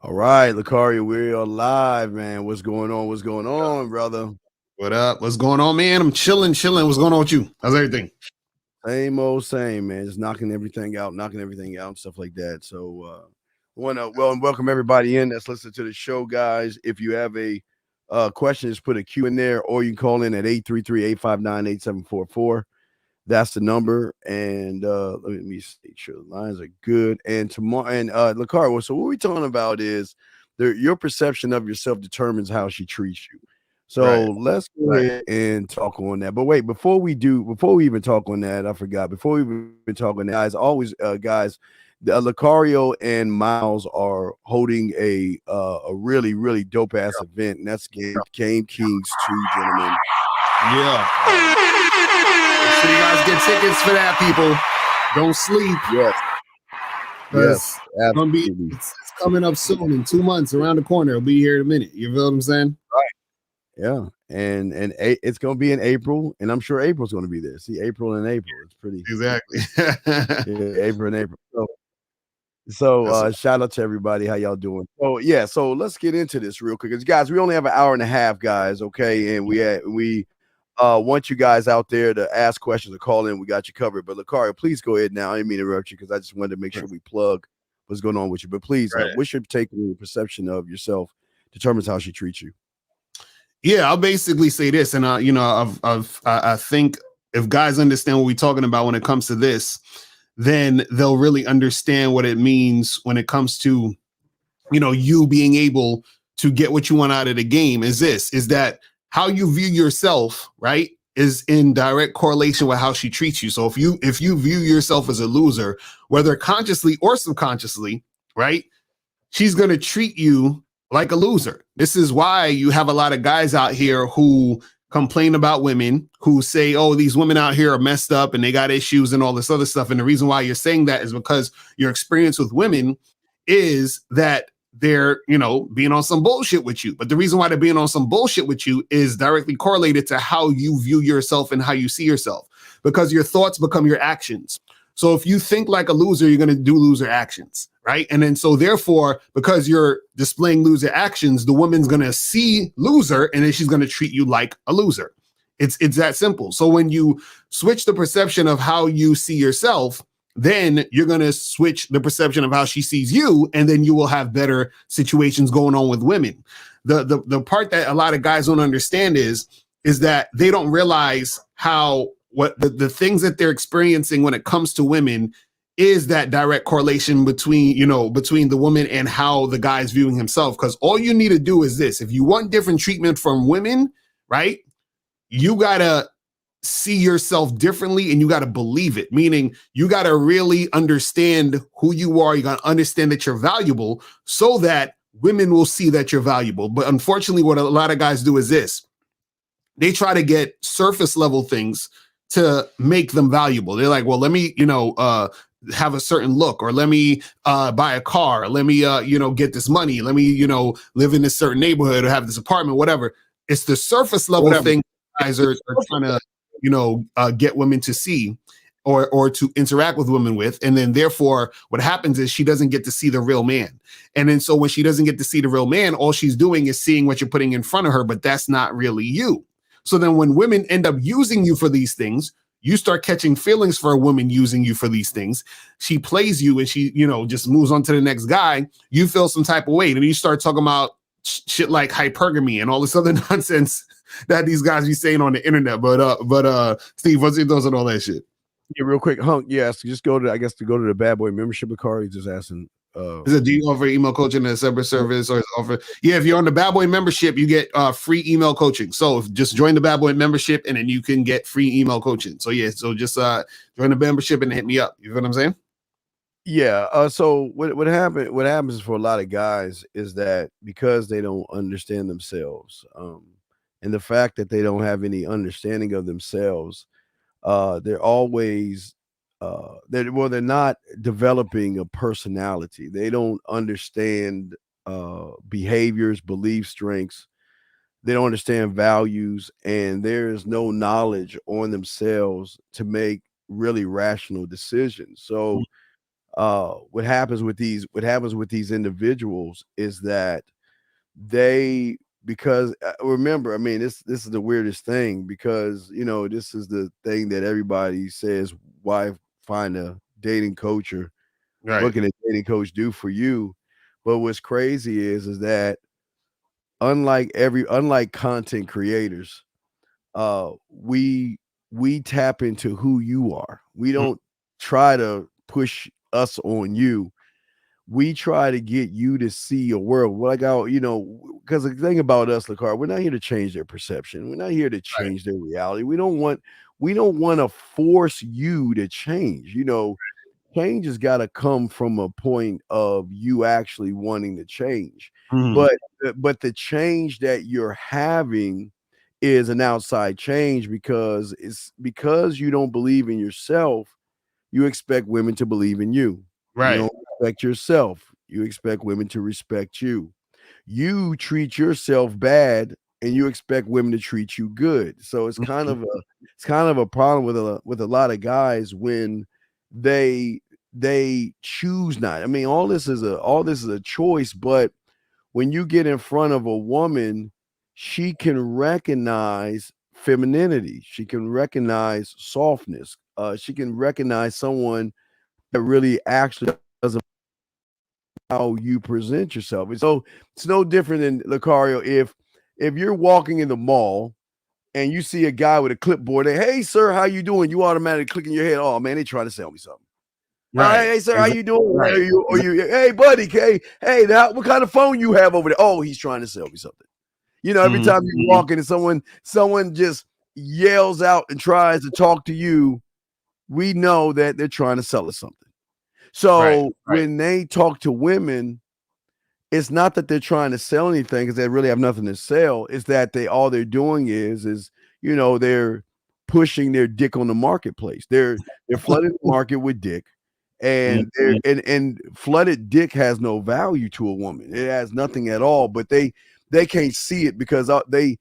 All right, Lucario, we are live, man. What's going on? What's going on, brother? What up? What's going on, man? I'm chilling. What's going on with you? How's everything? Same old same, man. Just knocking everything out, and stuff like that. So, want to welcome everybody in that's listening to the show, guys. If you have a question, just put a Q in there, or you can call in at 833-859-8744. That's the number. And let me make sure the lines are good. And tomorrow, and Lucario, so what we're talking about is your perception of yourself determines how she treats you. So Right. let's go ahead and talk on that. But wait, before we even talk on that, I forgot. Before we even talk on that, guys, guys, Lucario and Miles are holding a really, really dope ass event, and that's Game Kings 2, gentlemen. Yeah. Make sure you guys get tickets for that, people. Don't sleep. Yes, Because yes, it's gonna be absolutely. it's coming up soon in 2 months, around the corner. It'll be here in a minute. You feel what I'm saying? Yeah, and it's gonna be in April, and I'm sure April's gonna be there. See, April and April, it's pretty. Exactly. Yeah, April and April. So That's shout out to everybody. How y'all doing? So yeah, so let's get into this real quick. 'Cause, guys, we only have an hour and a half, guys. Okay, and we want you guys out there to ask questions or call in. We got you covered. But Lucario, please go ahead now. I didn't mean to interrupt you because I just wanted to make sure we plug what's going on with you. But please, right. what's your take on the perception of yourself determines how she treats you? Yeah, I'll basically say this, and I think if guys understand what we're talking about when it comes to this, then they'll really understand what it means when it comes to you being able to get what you want out of the game. Is that how you view yourself, right, is in direct correlation with how she treats you. So if you view yourself as a loser, whether consciously or subconsciously, right, she's going to treat you like a loser. This is why you have a lot of guys out here who complain about women, who say, oh, these women out here are messed up and they got issues and all this other stuff. And the reason why you're saying that is because your experience with women is that they're, being on some bullshit with you. But the reason why they're being on some bullshit with you is directly correlated to how you view yourself and how you see yourself, because your thoughts become your actions. So if you think like a loser, you're going to do loser actions, right? And then so therefore, because you're displaying loser actions, the woman's going to see loser and then she's going to treat you like a loser. It's that simple. So when you switch the perception of how you see yourself, then you're going to switch the perception of how she sees you, and then you will have better situations going on with women. The part that a lot of guys don't understand is that they don't realize how what the things that they're experiencing when it comes to women is that direct correlation between the woman and how the guy's viewing himself. Because all you need to do is this: if you want different treatment from women, right, you gotta see yourself differently and you got to believe it, meaning you got to really understand who you are. You got to understand that you're valuable so that women will see that you're valuable. But unfortunately, what a lot of guys do is this: they try to get surface level things to make them valuable. They're like, well, let me, have a certain look, or let me buy a car, let me, get this money, let me, live in this certain neighborhood or have this apartment, whatever. It's the surface level thing guys are trying to get women to see or to interact with women with. And then therefore what happens is she doesn't get to see the real man. And then so when she doesn't get to see the real man, all she's doing is seeing what you're putting in front of her, but that's not really you. So then when women end up using you for these things, you start catching feelings for a woman using you for these things. She plays you and she, just moves on to the next guy. You feel some type of way. And then you start talking about shit like hypergamy and all this other nonsense that these guys be saying on the internet. But Steve, what's your thoughts on all that shit? Yeah, real quick, Hunk. Yes, just go to the Bad Boy membership card. He's just asking. Is it, do you offer email coaching as a separate service, or offer? Yeah, if you're on the Bad Boy membership, you get free email coaching. So just join the Bad Boy membership, and then you can get free email coaching. So yeah, so just join the membership and hit me up. You know what I'm saying? Yeah. So what happens for a lot of guys is that because they don't understand themselves, and the fact that they don't have any understanding of themselves, they're always they're not developing a personality. They don't understand behaviors, belief strengths. They don't understand values, and there is no knowledge on themselves to make really rational decisions. So what happens with these individuals is that they because remember, I mean, this is the weirdest thing because this is the thing that everybody says, why find a dating coach, or what Right. can a dating coach do for you? But what's crazy is that unlike content creators, we tap into who you are. We Mm, don't try to push us on you. We try to get you to see a world like because the thing about us, Lacar, we're not here to change their perception. We're not here to right. change their reality. We don't want to force you to change. Change has got to come from a point of you actually wanting to change. Mhm. But the change that you're having is an outside change because it's because you don't believe in yourself. You expect women to believe in you. You Right. don't respect yourself. You expect women to respect you. You treat yourself bad and you expect women to treat you good. So it's kind of a problem with a lot of guys when they they choose not. I mean, all this is a choice, but when you get in front of a woman, she can recognize femininity. She can recognize softness. She can recognize someone that really actually doesn't how you present yourself. And so it's no different than Lucario. If you're walking in the mall and you see a guy with a clipboard, and, hey sir, how you doing? You automatically click in your head, oh man, they trying to sell me something. Right. Hey sir, how Exactly. you doing? Right. Hey buddy, hey, now what kind of phone you have over there? Oh, he's trying to sell me something. Every Mhm. time you walk in and someone just yells out and tries to talk to you, we know that they're trying to sell us something. Right. So Right. when they talk to women, it's not that they're trying to sell anything because they really have nothing to sell. It's that all they're doing is they're pushing their dick on the marketplace. They're flooding the market with dick, and they're Mhm. and flooded dick has no value to a woman. It has nothing at all. But they can't see it because they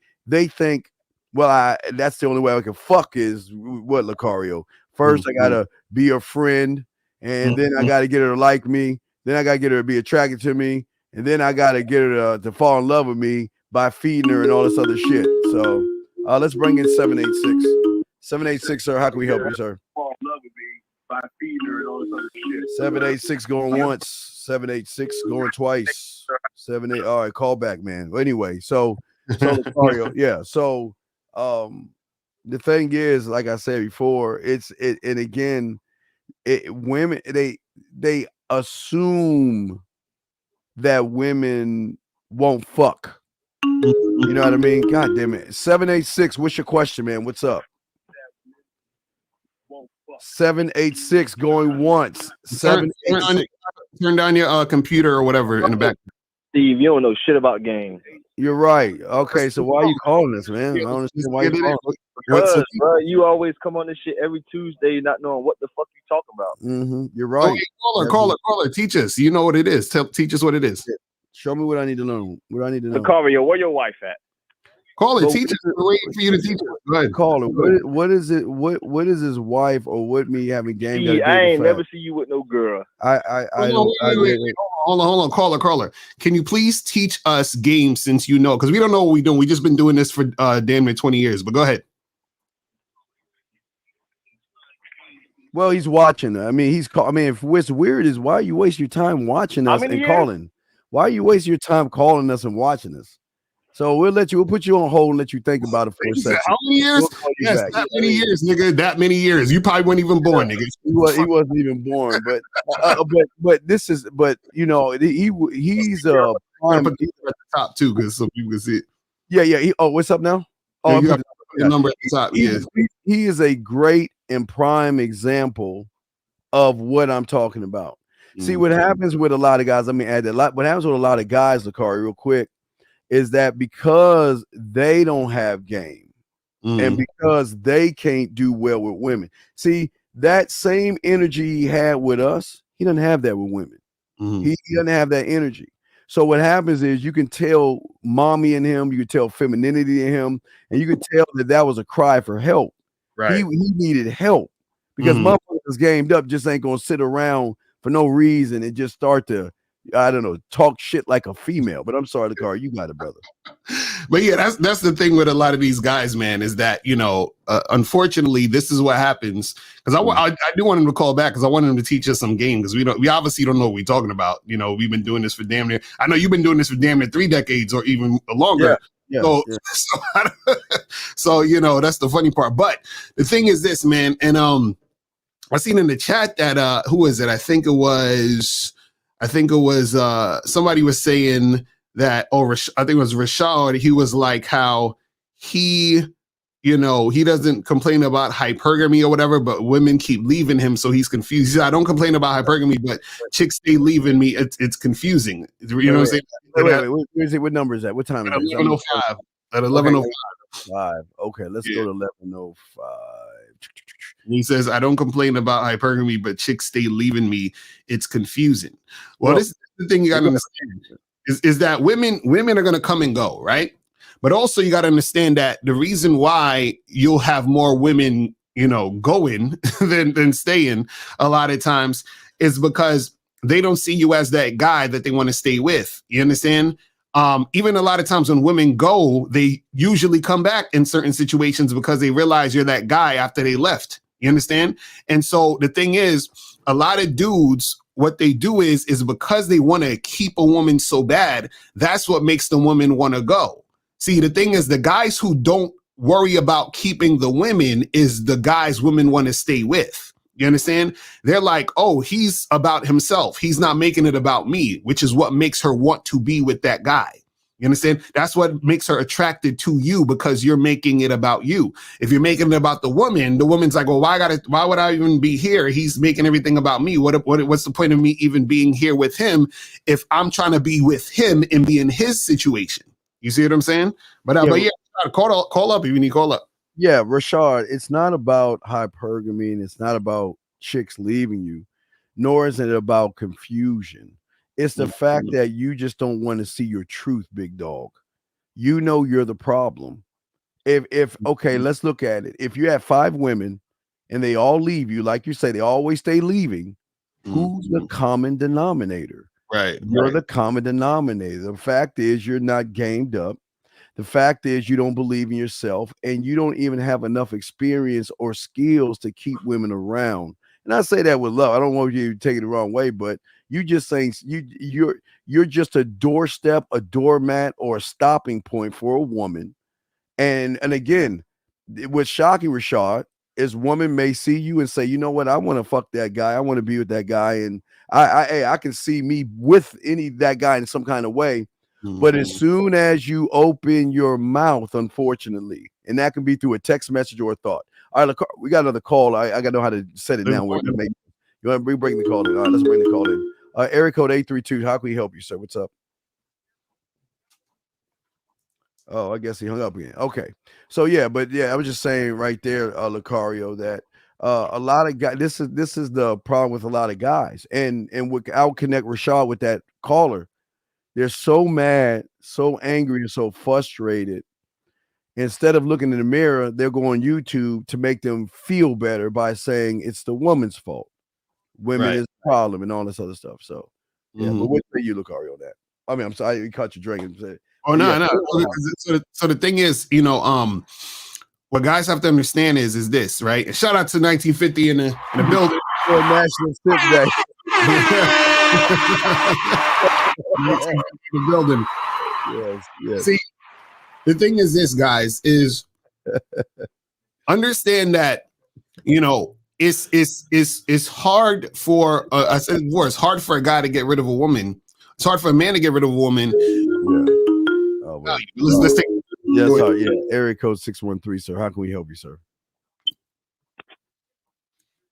think, well, that's the only way I can fuck is what, Lucario. First, I Mhm. gotta be a friend, and then I Mhm. gotta get her to like me. Then I gotta get her to be attracted to me, and then I gotta get her to fall in love with me by feeding her and all this other shit. So let's bring in 786. 786, sir. How can we help you, sir? Fall in love with me by feeding her and all this other shit. 786 going once, 786 going twice. 78. All right, call back, man. Well, anyway, so Lucario, yeah. So the thing is, like I said before, and again, women they assume that women won't fuck. You know what I mean? God damn it. 786, what's your question, man? What's up? 786 going once. Turn on 786. turn down your computer or whatever in the back. Steve, you don't know shit about games. You're right. Okay, so why are you calling us, man? I don't Let's understand why get you it in. calling. What's Cause, bro, you always come on this shit every Tuesday not knowing what the fuck you talking about. You're okay, right. caller, teach us. You know what it is. Teach us what it is. Show me what I need to learn. What I need to know. Lucario, where your wife at? Caller, But teach us. We're waiting for you to teach us. Go ahead. caller, Go ahead. what is it? What is his wife or what me having game got to See, do I with the ain't never fact? see you with no girl. I Hold on, don't. wait. Hold on, caller. Can you please teach us games since you know? Because we don't know what we're doing. We just been doing this for damn near 20 years. But go ahead. Well, he's watching. I mean, he's call. I mean, if what's weird is why you waste your time watching How us many and years? calling. Why you waste your time calling us and watching us? So we'll put you on hold and let you think about it for a second. How many years? We'll call you Yes, back. that many years, nigga. That many years. You probably weren't even born, nigga. He wasn't even born, but this is he's a Gotta prime. put the number at the top too, because so people can see it. Yeah. What's up now? Yeah, Oh, I you put gotta it. put the number at the top. He, Yeah. he is a great and prime example of what I'm talking about. See, Mm, what happens with a lot of guys, let me add that. What happens with a lot of guys, Lakari, real quick, is that because they don't have game and mm, because they can't do well with women. See, that same energy he had with us, he doesn't have that with women. mm. He doesn't have that energy. So what happens is you can tell mommy in him, you can tell femininity in him, and you can tell that was a cry for help. He Right. needed help because Mm, motherfuckers gamed up just ain't gonna sit around for no reason and just start to, I don't know, talk shit like a female. But I'm sorry, Lakar, you got it, brother. But yeah, that's the thing with a lot of these guys, man, is that, unfortunately, this is what happens. Because I do want him to call back because I want him to teach us some game, because we obviously don't know what we're talking about. We've been doing this for damn near. I know you've been doing this for damn near 3 decades or even longer. Yeah, so, yeah. so that's the funny part. But the thing is this, man, and I seen in the chat that who was it? I think it was somebody was saying that, I think it was Rashad. He was like how he doesn't complain about hypergamy or whatever, but women keep leaving him, so he's confused. He said, I don't complain about hypergamy, but chicks stay leaving me. It's confusing. You know what I'm saying? Wait. Where is it? What number is that? What time is it? 11:05. At 11:05. Okay, let's go to 11:05. He says, I don't complain about hypergamy, but chicks stay leaving me. It's confusing. Well, this is the thing you got to understand is that women are going to come and go, right? But also you got to understand that the reason why you'll have more women, going than staying a lot of times is because they don't see you as that guy that they want to stay with. You understand? Even a lot of times when women go, they usually come back in certain situations because they realize you're that guy after they left. You understand? And so the thing is, a lot of dudes, what they do is because they want to keep a woman so bad, that's what makes the woman want to go. See, the thing is, the guys who don't worry about keeping the women is the guys women want to stay with. You understand? They're like, oh, he's about himself. He's not making it about me, which is what makes her want to be with that guy. You understand? That's what makes her attracted to you, because you're making it about you. If you're making it about the woman's like, well, why would I even be here? He's making everything about me. What's the point of me even being here with him if I'm trying to be with him and be in his situation? You see what I'm saying? But yeah, call up if you need to call up. Yeah, Rashad, it's not about hypergamy and it's not about chicks leaving you, nor is it about confusion. It's the fact that you just don't want to see your truth, big dog. You're the problem. If okay, let's look at it. If you have 5 women and they all leave you, like you say, they always stay leaving, who's the common denominator? Right. You're the common denominator. The fact is you're not gamed up. The fact is you don't believe in yourself and you don't even have enough experience or skills to keep women around. And I say that with love. I don't want you to take it the wrong way, but you just saying you're just a doorstep, a doormat, or a stopping point for a woman. And again, what's shocking, Rashad, is woman may see you and say, you know what, I want to fuck that guy. I want to be with that guy. And I can see me with that guy in some kind of way. But as soon as you open your mouth, unfortunately, and that can be through a text message or a thought. All right, we got another call. I got to know how to set it now. You want to bring the call in? All right, let's bring the call in. Area code 832. How can we help you, sir? What's up? Oh, I guess he hung up again. Okay. So I was just saying right there, Lucario, that a lot of guys, this is the problem with a lot of guys. And I'll connect Rashad with that caller. They're so mad, so angry, and so frustrated. Instead of looking in the mirror, they're going YouTube to make them feel better by saying it's the woman's fault. Women is the problem and all this other stuff. So, but what say you, Lucario, on that? I mean, I'm sorry, you caught your drink and said, oh, no. So the thing is, what guys have to understand is this, right? And shout out to 1950 in the building. National Sip Day. The building. Yes. See, the thing is this, guys, is understand that it's hard for I said before, it's hard for a guy to get rid of a woman. It's hard for a man to get rid of a woman. Yeah. Oh, well. Let's take. Yes, sir. Yeah. Area code 613, sir. How can we help you, sir?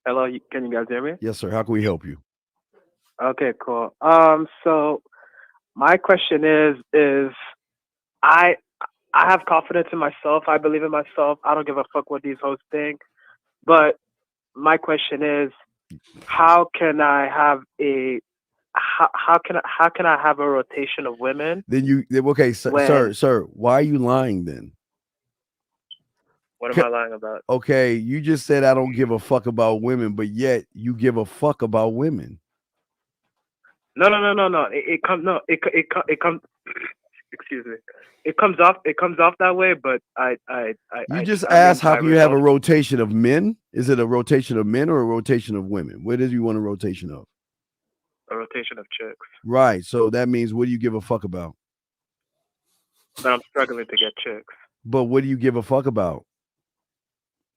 Hello, can you guys hear me? Yes, sir. How can we help you? Okay, cool. So my question is I have confidence in myself. I believe in myself. I don't give a fuck what these hosts think. But my question is, how can I have a rotation of women? Okay, sir. Why are you lying then? What am I lying about? Okay, you just said I don't give a fuck about women, but yet you give a fuck about women. No. It comes no. It comes. Excuse me. It comes off that way, but You just I mean asked how by can you have a results, rotation of men? Is it a rotation of men or a rotation of women? Where did you want a rotation of? a rotation of chicks. Right. So that means what do you give a fuck about? But I'm struggling to get chicks. But what do you give a fuck about?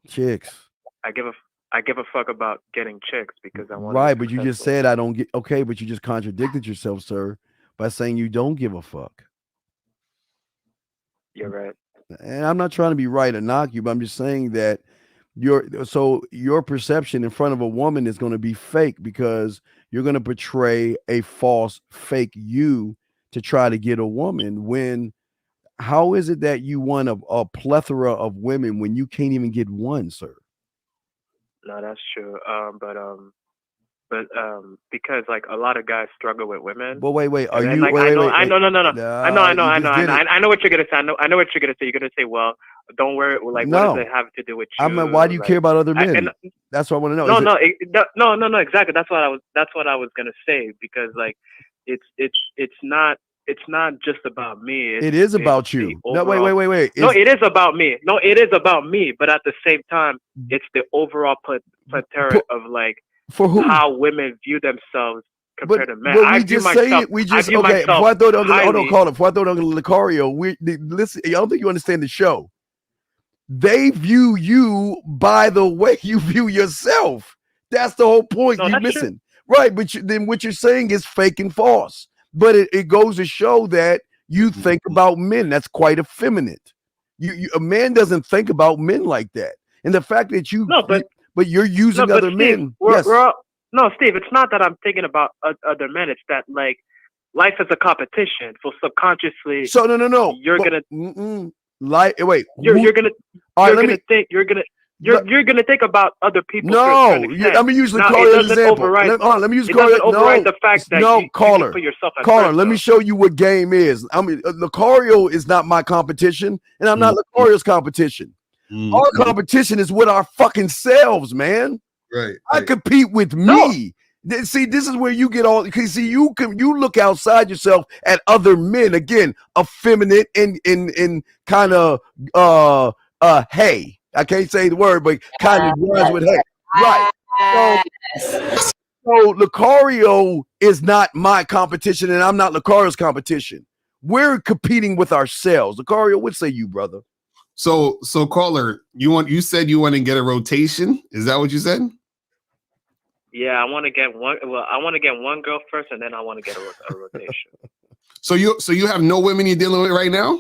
Chicks. I give a I give a fuck about getting chicks because I want to be Right, but you just successful. said I don't get okay, but you just contradicted yourself, sir, by saying you don't give a fuck. You're right. And I'm not trying to be right or knock you, but I'm just saying that your perception in front of a woman is going to be fake because you're going to portray a false fake you to try to get a woman when how is it that you want a plethora of women when you can't even get one, sir? No, that's true. But because like a lot of guys struggle with women, But wait, are and then you like wait, wait, wait, I wait. know, no, no, no. You just did it. I know what you're gonna say. I know what you're gonna say. You're gonna say, well, don't worry. Like, what does it No. have to do with I mean, why do you? you care Like, about other and men? That's what I want to know. no, Is it no, no. Exactly. That's what I was gonna say because like, it's not just about me. it is It's about the you. No, overall. wait. No, it is about me. No, it is about me. But at the same time, it's the overall plethora Pu- of like for who? how women view themselves But compared to men. but we just say it. We I just view okay. myself Before I throw it on, hold on, highly. call it. Before I throw it on Lucario, listen. I don't think you understand the show. They view you by the way you view yourself. That's the whole point No, you that's true. missing, right? But then what you're saying is fake and false. But it goes to show that you think about men. That's quite effeminate. A man doesn't think about men like that. And the fact that No, but you're no, using but other Steve, men. we're Yes. all, no, Steve. It's not that I'm thinking about other men. It's that like life is a competition. So subconsciously, So no. you're But gonna like wait, you're gonna all right, you're let gonna me think you're gonna think about other people to a certain no, extent. let me use Now it Lucario as an doesn't example. override Let me use it Lucario. doesn't override No, the fact that no, you can put yourself at caller. first Let me though. show you what game is. I mean, Lucario is not my competition, and I'm not Mm-hmm. Lucario's competition. Our competition is with our fucking selves, man. Right. I compete with No, me. See, this is where you get all. Cause see, you look outside yourself at other men again, effeminate and kind of hey, I can't say the word, but kind of rhymes with hey, right? So, so Lucario is not my competition, and I'm not Lucario's competition. We're competing with ourselves. Lucario, what say you, brother? So caller, you said you want to get a rotation? Is that what you said? yeah, I want to get one. Well, I want to get one girl first, and then I want to get a rotation. So you have no women you're dealing with right now?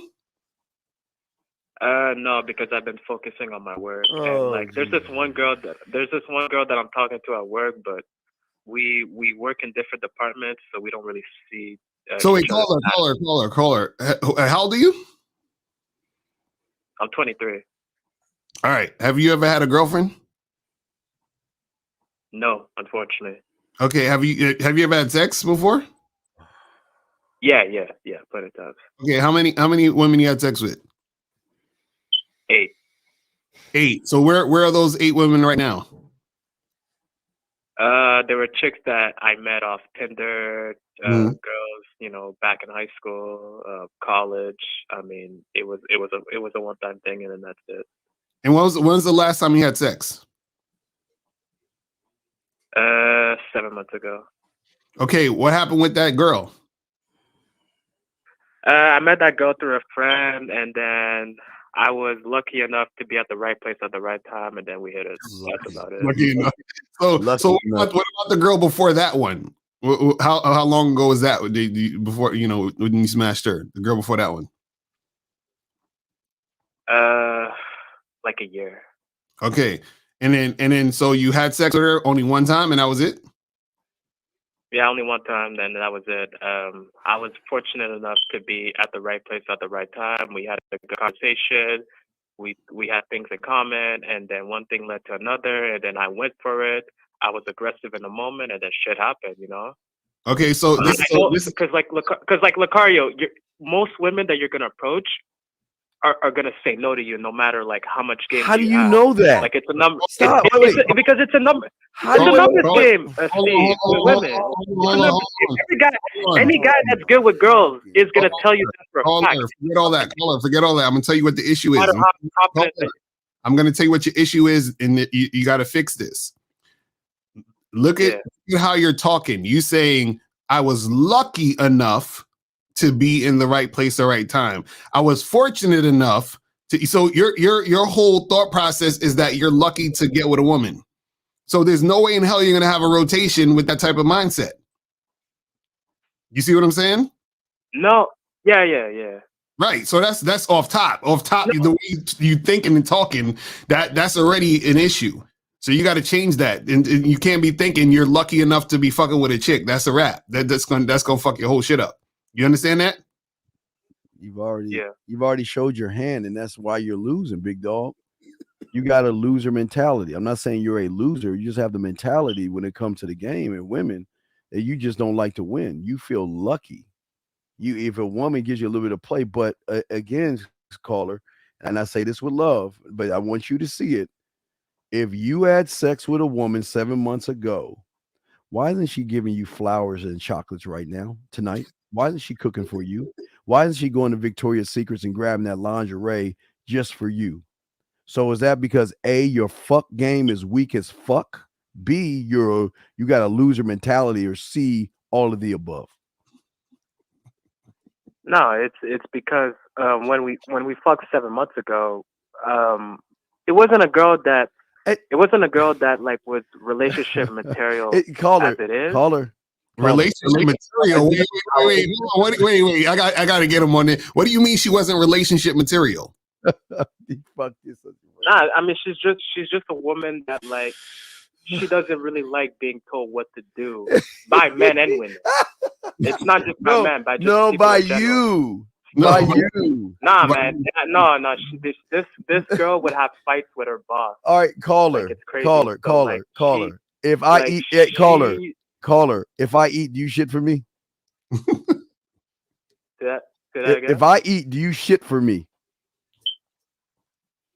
No, because I've been focusing on my work, and Oh, like, there's this one girl that I'm talking to at work, but we work in different departments, so we don't really see So wait, each other. caller. How old are you? I'm 23. All right. Have you ever had a girlfriend? No, unfortunately. Okay. Have you ever had sex before? Yeah, plenty of times. Okay. How many women you had sex with? 8. 8. So where are those 8 women right now? There were chicks that I met off Tinder, girls, back in high school, college. I mean, it was a one-time thing, and then that's it. And when's the last time you had sex? 7 months ago. Okay, what happened with that girl? I met that girl through a friend, and then I was lucky enough to be at the right place at the right time, and then we hit it. That's about it. Lucky enough. So what about the girl before that one? How long ago was that? Before when you smashed her, the girl before that one? Like a year. Okay, and then so you had sex with her only one time, and that was it? Yeah, only one time, then that was it. I was fortunate enough to be at the right place at the right time. We had a good conversation. We had things in common, and then one thing led to another, and then I went for it. I was aggressive in the moment, and then shit happened. Okay, so this because like Lucario, most women that you're gonna approach are gonna say no to you no matter like how much game How do you have. know that? Like it's a number. Stop. Because it's a number. How It's do a you numbers know? game, Steve, with women. It's a numbers game. Any guy that's good with girls is gonna tell you that for a fact. Forget all that. Forget all that. I'm gonna tell you what the issue No is. matter how confident. I'm gonna tell you what your issue is, and you got to fix this. Look at how you're talking. You saying I was lucky enough to be in the right place at the right time. I was fortunate enough to. So your whole thought process is that you're lucky to get with a woman. So there's no way in hell you're gonna have a rotation with that type of mindset. You see what I'm saying? No. Yeah. Right. So that's off top. No. The way you thinking and talking, that's already an issue. So you got to change that, and you can't be thinking you're lucky enough to be fucking with a chick. That's a wrap. That's gonna fuck your whole shit up. You understand that? You've already showed your hand, and that's why you're losing, big dog. You got a loser mentality. I'm not saying you're a loser. You just have the mentality when it comes to the game and women that you just don't like to win. You feel lucky. If a woman gives you a little bit of play, but again, caller, and I say this with love, but I want you to see it. If you had sex with a woman 7 months ago, why isn't she giving you flowers and chocolates right now, tonight? Why isn't she cooking for you? Why isn't she going to Victoria's Secrets and grabbing that lingerie just for you? So is that because A, your fuck game is weak as fuck? B, you got a loser mentality, or C, all of the above? No, it's because when we fucked 7 months ago, it wasn't a girl that like was relationship material as it is. Caller. Relationship material. Wait. I gotta get him on it. What do you mean she wasn't relationship material? Fuck this. Nah, I mean she's just a woman that like she doesn't really like being told what to do by men and women. It's not just by men, by just by you. By you. Nah, man. No. This girl would have fights with her boss. All right, caller. If I eat, caller. If I eat, do you shit for me? If I eat, do you shit for me?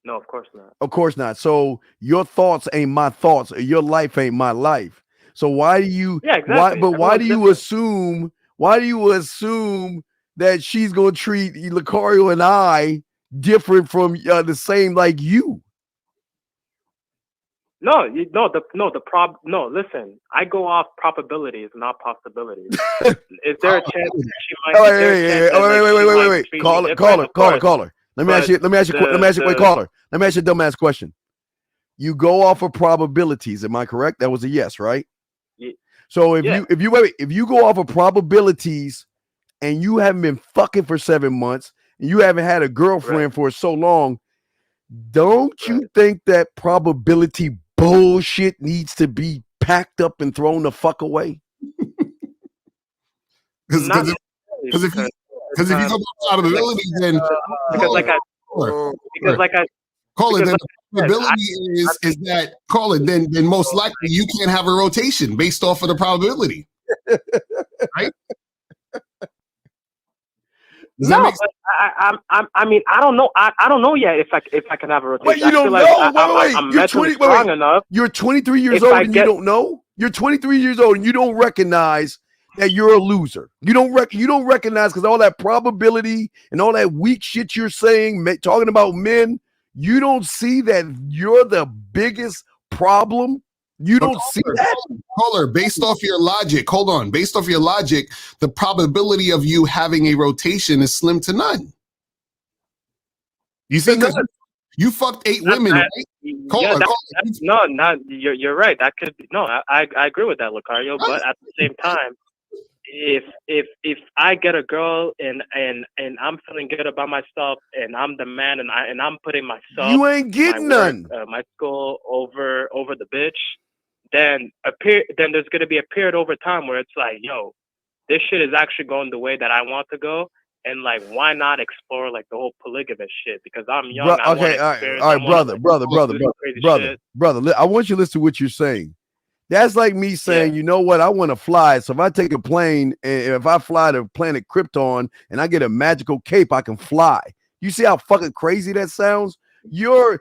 No, of course not. Of course not. So your thoughts ain't my thoughts, or your life ain't my life. So why do you? Yeah, exactly. Why do you assume? Why do you assume that she's gonna treat Lucario and I different from the same like you? No. Listen, I go off probabilities, not possibilities. Is there a chance that she might? Wait. Caller. Let me ask you a dumbass question. You go off of probabilities. Am I correct? That was a yes, right? Yeah. So if you go off of probabilities and you haven't been fucking for 7 months and you haven't had a girlfriend for so long, don't you think that probability bullshit needs to be packed up and thrown the fuck away? Because if you go by probability, then the probability is that then most likely you can't have a rotation based off of the probability, right? No, I mean, I don't know. I don't know yet if I can have a rotation. Wait, you don't know? I'm mentally strong enough. You're 23 years old and you don't know? You're 23 years old and you don't recognize that you're a loser. You don't recognize, because all that probability and all that weak shit you're saying, talking about men, you don't see that you're the biggest problem. You don't see that? Caller, based off your logic, the probability of you having a rotation is slim to none. You see, because you fucked 8 women, right? Caller. You're right. That could be, I agree with that, Lucario. But at the same time, if I get a girl and I'm feeling good about myself and I'm the man and I'm putting myself, you ain't getting none. My school over the bitch. Then there's gonna be a period over time where it's like, yo, this shit is actually going the way that I want to go, and like, why not explore like the whole polygamous shit? Because I'm young. All right, brother. I want you to listen to what you're saying. That's like me saying, you know what? I want to fly. So if I take a plane and if I fly to planet Krypton and I get a magical cape, I can fly. You see how fucking crazy that sounds? Your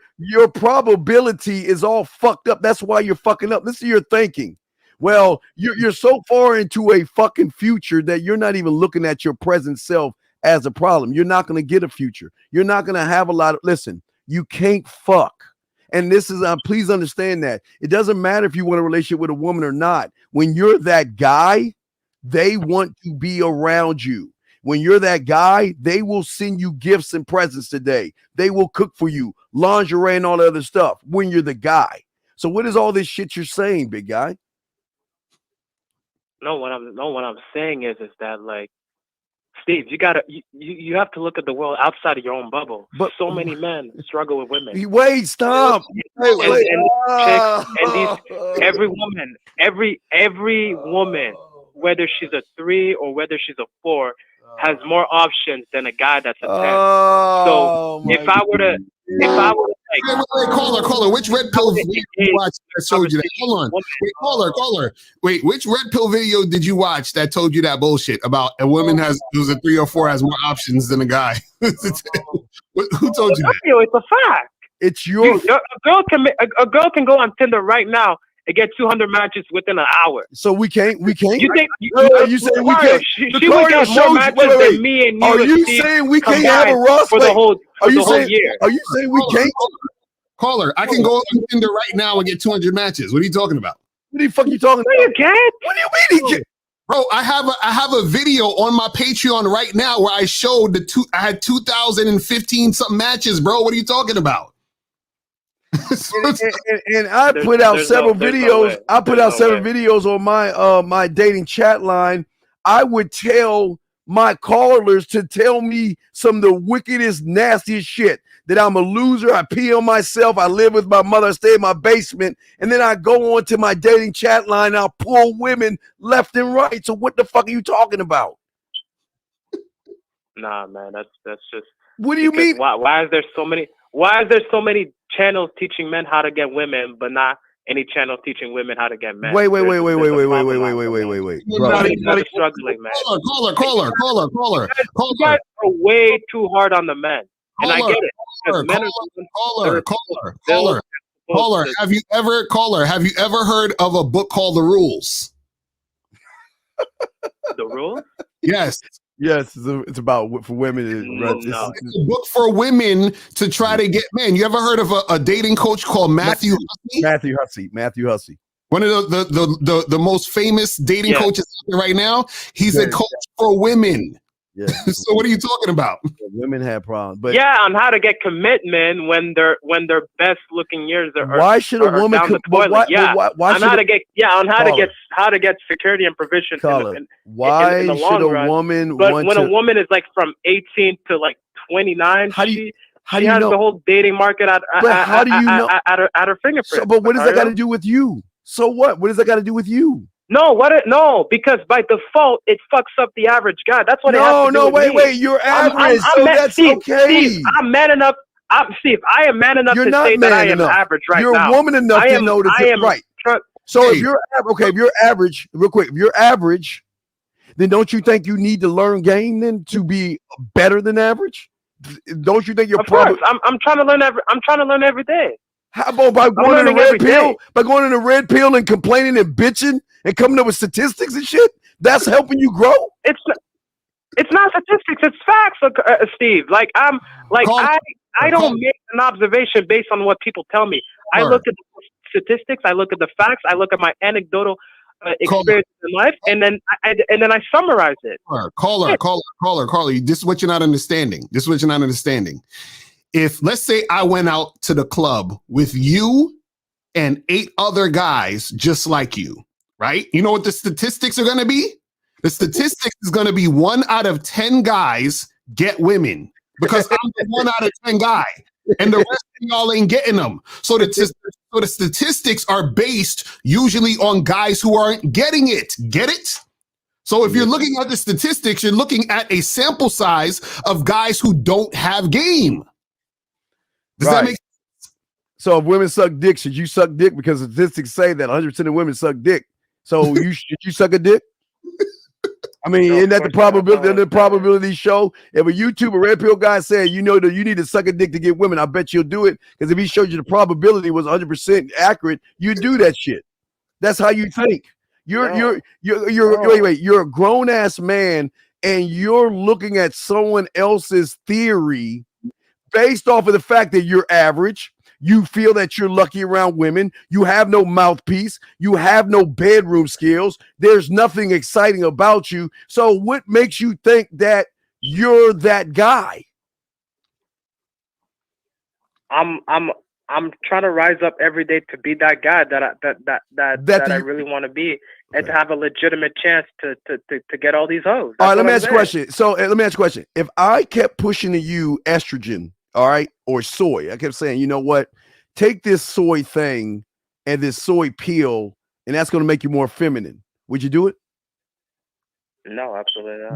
probability is all fucked up. That's why you're fucking up. Listen to your thinking. Well, you're so far into a fucking future that you're not even looking at your present self as a problem. You're not going to get a future. You're not going to have a lot of, listen, you can't fuck. And this is, please understand that. It doesn't matter if you want a relationship with a woman or not. When you're that guy, they want to be around you. When you're that guy, they will send you gifts and presents today. They will cook for you, lingerie and all the other stuff when you're the guy. So what is all this shit you're saying, big guy? No, what I'm saying is that, like, Steve, you have to look at the world outside of your own bubble. But so many men struggle with women. Wait, stop. And every woman, every woman, whether she's a 3 or whether she's a 4, has more options than a guy that's a 10. So if I were to wait, caller, which red pill video did you watch that showed you that? Hold on. Wait, caller. Wait, which red pill video did you watch that told you that bullshit about a woman who's a 3 or 4 has more options than a guy? Who told you that? It's a fact. It's your a girl can go on Tinder right now and get 200 matches within an hour. So we can't. You think you saying we can't? She would get more matches than me and you. Are you saying we can't have a roster for the whole year? Are you saying we can't? Caller, I can go on Tinder right now and get 200 matches. What are you talking about? What the fuck are you talking about? No, you can't. What do you mean he can't? Bro, I have a video on my Patreon right now where I showed I had 2,015 something matches, bro. What are you talking about? and I put out several videos. I put out several videos on my my dating chat line. I would tell my callers to tell me some of the wickedest, nastiest shit. That I'm a loser. I pee on myself. I live with my mother. I stay in my basement, and then I go on to my dating chat line. And I'll pull women left and right. So what the fuck are you talking about? Nah, man, that's just. What do you mean? Why is there so many? Why is there so many channels teaching men how to get women, but not any channel teaching women how to get men? Wait. Bro. Struggling, man. Caller. You guys are way too hard on the men, and I get it. Caller. Have you ever heard of a book called The Rules? The Rules? Yes. Yes, it's about for women. It's a book for women to try to get men. You ever heard of a dating coach called Matthew Hussey? Matthew Hussey. One of the most famous dating coaches out there right now. He's a coach for women. Yeah. So what are you talking about? Women have problems, but on how to get commitment when their best looking years are. Why should a woman? Why on how to get security and provision. Why in the should a woman? But when a woman is like from 18 to like 29, she has the whole dating market at her fingerprints. So, but what does that got to do with you? So what? What does that got to do with you? No, because by default it fucks up the average guy. That's what it has to do with me. Wait, you're average, that's okay. Steve, I'm man enough. Steve, I am man enough to say that I am average right now. You're a woman enough to know that you're right. So if you're average, real quick, if you're average, then don't you think you need to learn game then to be better than average? Don't you think you're probably? I'm trying to learn every day. How about by going in the red pill? By going in the red pill and complaining and bitching and coming up with statistics and shit? That's helping you grow? It's not statistics, it's facts, Steve. Like I don't make an observation based on what people tell me. I look at the statistics, I look at the facts, I look at my anecdotal experience in life, and then I summarize it. Caller. This is what you're not understanding. If, let's say, I went out to the club with you and 8 other guys just like you, right? You know what the statistics are going to be? The statistics is going to be 1 out of 10 guys get women because I'm the 1 out of 10 guy, and the rest of y'all ain't getting them. So the statistics are based usually on guys who aren't getting it. Get it? So if you're looking at the statistics, you're looking at a sample size of guys who don't have game. Does that make sense? So if women suck dick, should you suck dick? Because statistics say that 100% of women suck dick. So should you suck a dick? I mean, No, isn't of that the course not. probability? No, The it's not. probability show. If a YouTuber red pill guy said, you know, that you need to suck a dick to get women, I bet you'll do it. Because if he showed you the probability was 100% accurate, you'd do that shit. That's how you think. You're wait. You're a grown ass man, and you're looking at someone else's theory based off of the fact that you're average. You feel that you're lucky around women. You have no mouthpiece. You have no bedroom skills. There's nothing exciting about you. So what makes you think that you're that guy? I'm trying to rise up every day to be that guy that I really want to be, and to have a legitimate chance to get all these hoes. All right, let me ask you a question. So let me ask you a question. If I kept pushing to you estrogen, all right, or soy, I kept saying, you know what, take this soy thing and this soy peel, and that's going to make you more feminine. Would you do it? No, absolutely not.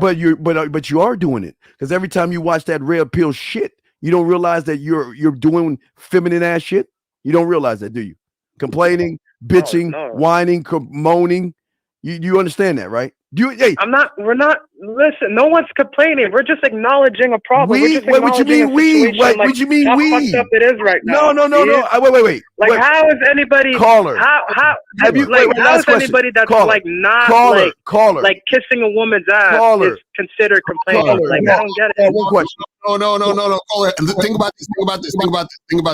But you are doing it, because every time you watch that red pill shit, you don't realize that you're doing feminine ass shit. You don't realize that, do you? Complaining, bitching, whining, moaning. You understand that, right? Hey, we're not. Listen, no one's complaining. We're just acknowledging a problem. We're just what you mean we? What you mean how we? fucked up it is right now. No. Wait. Like, how is anybody? Caller. How have you? Like, how is anybody that's caller. like not caller. like kissing a woman's ass is considered complaining? Like, I don't get it. One question. No. Caller. Think about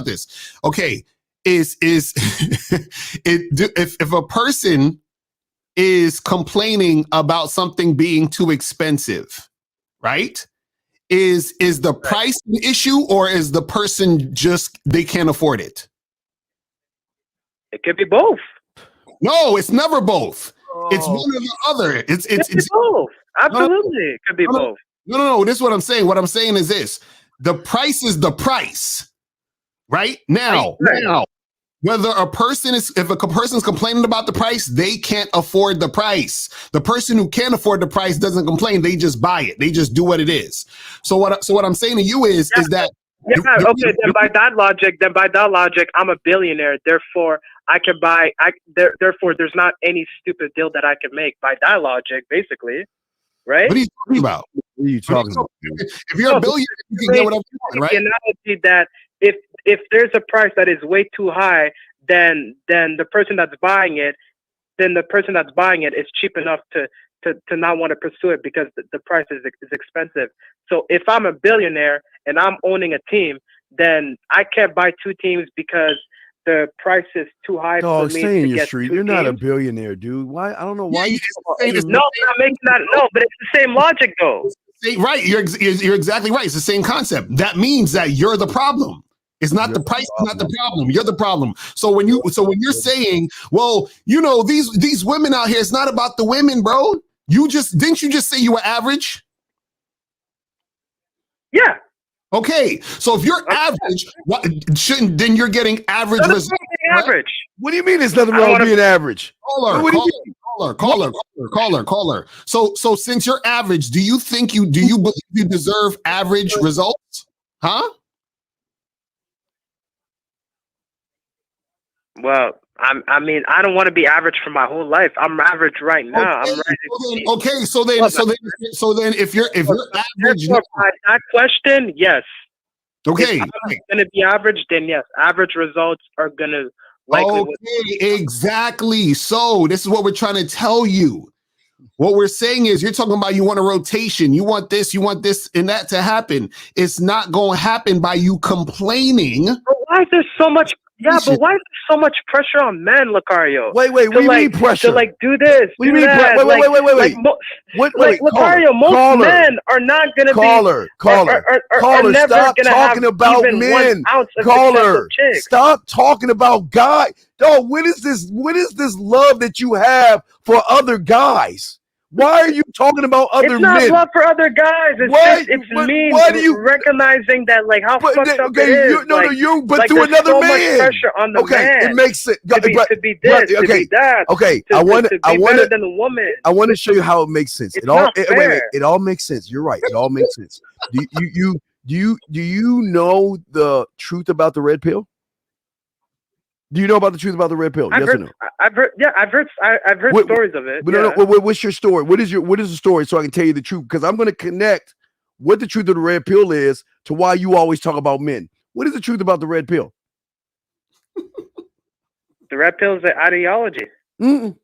this. Okay, is if a person is complaining about something being too expensive, right? Is the price an issue, or is the person just they can't afford it? It could be both. No, it's never both. It's one or the other. It's both. Absolutely, it could be both. No. This is what I'm saying. What I'm saying is this: the price is the price, right? Now. Whether if a person's complaining about the price, they can't afford the price. The person who can't afford the price doesn't complain; they just buy it. They just do what it is. So what I'm saying to you is that okay. Then by that logic, I'm a billionaire. Therefore, I can buy. Therefore, there's not any stupid deal that I can make by that logic, basically, right? What are you talking about? What are you talking about? If you're a billionaire, you can get whatever you want, right? The analogy that if there's a price that is way too high, then the person that's buying it is cheap enough to not want to pursue it because the price is expensive. So if I'm a billionaire and I'm owning a team, then I can't buy two teams because the price is too high for me stay in to your get street. two You're not teams. a billionaire, dude. Why? I don't know why you. No, I'm not making that. No, but it's the same logic, though. Right, you're exactly right. It's the same concept. That means that you're the problem. It's not the price, it's not the problem. You're the problem. So when you're saying, well, you know, these women out here, it's not about the women, bro. Didn't you just say you were average? Yeah. Okay. So if you're average, then you're getting average results. Average. Right? What do you mean there's nothing wrong with being average? Caller. So since you're average, do you believe you deserve average results? Huh? Well, I mean, I don't want to be average for my whole life. I'm average right now. So then, if you're average, that question, yes. Okay. If I'm going to be average, then yes, average results are going to likely. Okay, exactly. So this is what we're trying to tell you. What we're saying is, you're talking about you want a rotation, you want this, and that to happen. It's not going to happen by you complaining. But why is there so much? Yeah, but why is there so much pressure on men, Lucario? Wait, what do you mean pressure? To do this, what do you mean that. Wait. Lucario, most men are not going to be. Caller, stop talking about men. Caller, stop talking about guys. Dog, what is this love that you have for other guys? Why are you talking about other men? It's not love for other guys. It's me recognizing that, like, how fucked up it is. But through another man. Much pressure on the man. It makes sense. To be this, to be that. Okay, I want to be better than a woman. I want to show you how it makes sense. It all makes sense. You're right. It all makes sense. Do you know the truth about the red pill? Do you know about the truth about the red pill? Yes or no? I've heard stories of it. But no, what's your story? What is the story so I can tell you the truth? Because I'm going to connect what the truth of the red pill is to why you always talk about men. What is the truth about the red pill? The red pill is an ideology. You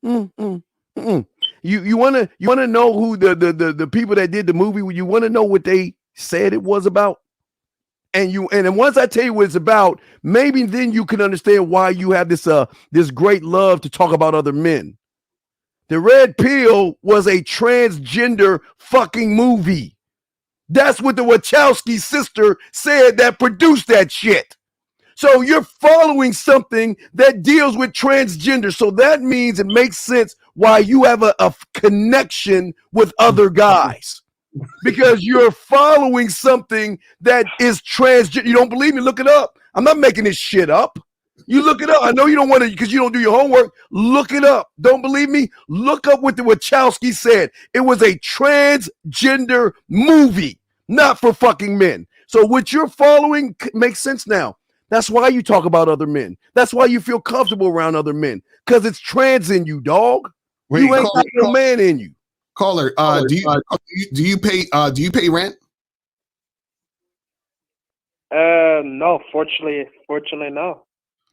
wanna know who the people that did the movie? You want to know what they said it was about? And then once I tell you what it's about, maybe then you can understand why you have this great love to talk about other men. The red pill was a transgender fucking movie. That's what the Wachowski sister said that produced that shit. So you're following something that deals with transgender. So that means it makes sense why you have a connection with other guys. Because you're following something that is transgender. You don't believe me? Look it up. I'm not making this shit up. You look it up. I know you don't want to because you don't do your homework. Look it up. Don't believe me? Look up what the Wachowski said. It was a transgender movie, not for fucking men. So what you're following makes sense now. That's why you talk about other men. That's why you feel comfortable around other men. Because it's trans in you, dog. Wait, you ain't got no man in you. Caller, do you pay rent? No, fortunately no.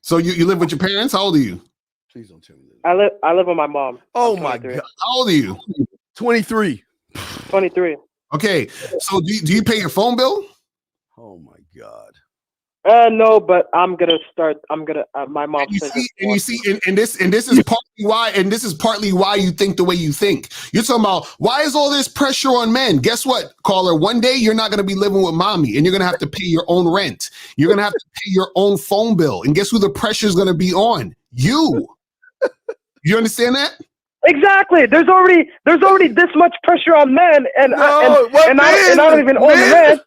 So you live with your parents? How old are you? Please don't tell me that. I live with my mom. Oh my God. How old are you? 23. 23. Okay. So do you pay your phone bill? Oh my God. No, but I'm gonna. My mom says. And this is partly why you think the way you think. You're talking about why is all this pressure on men? Guess what, caller? One day you're not gonna be living with mommy, and you're gonna have to pay your own rent. You're gonna have to pay your own phone bill, and guess who the pressure is gonna be on? You. You understand that? Exactly. There's already this much pressure on men, and I don't even own rent.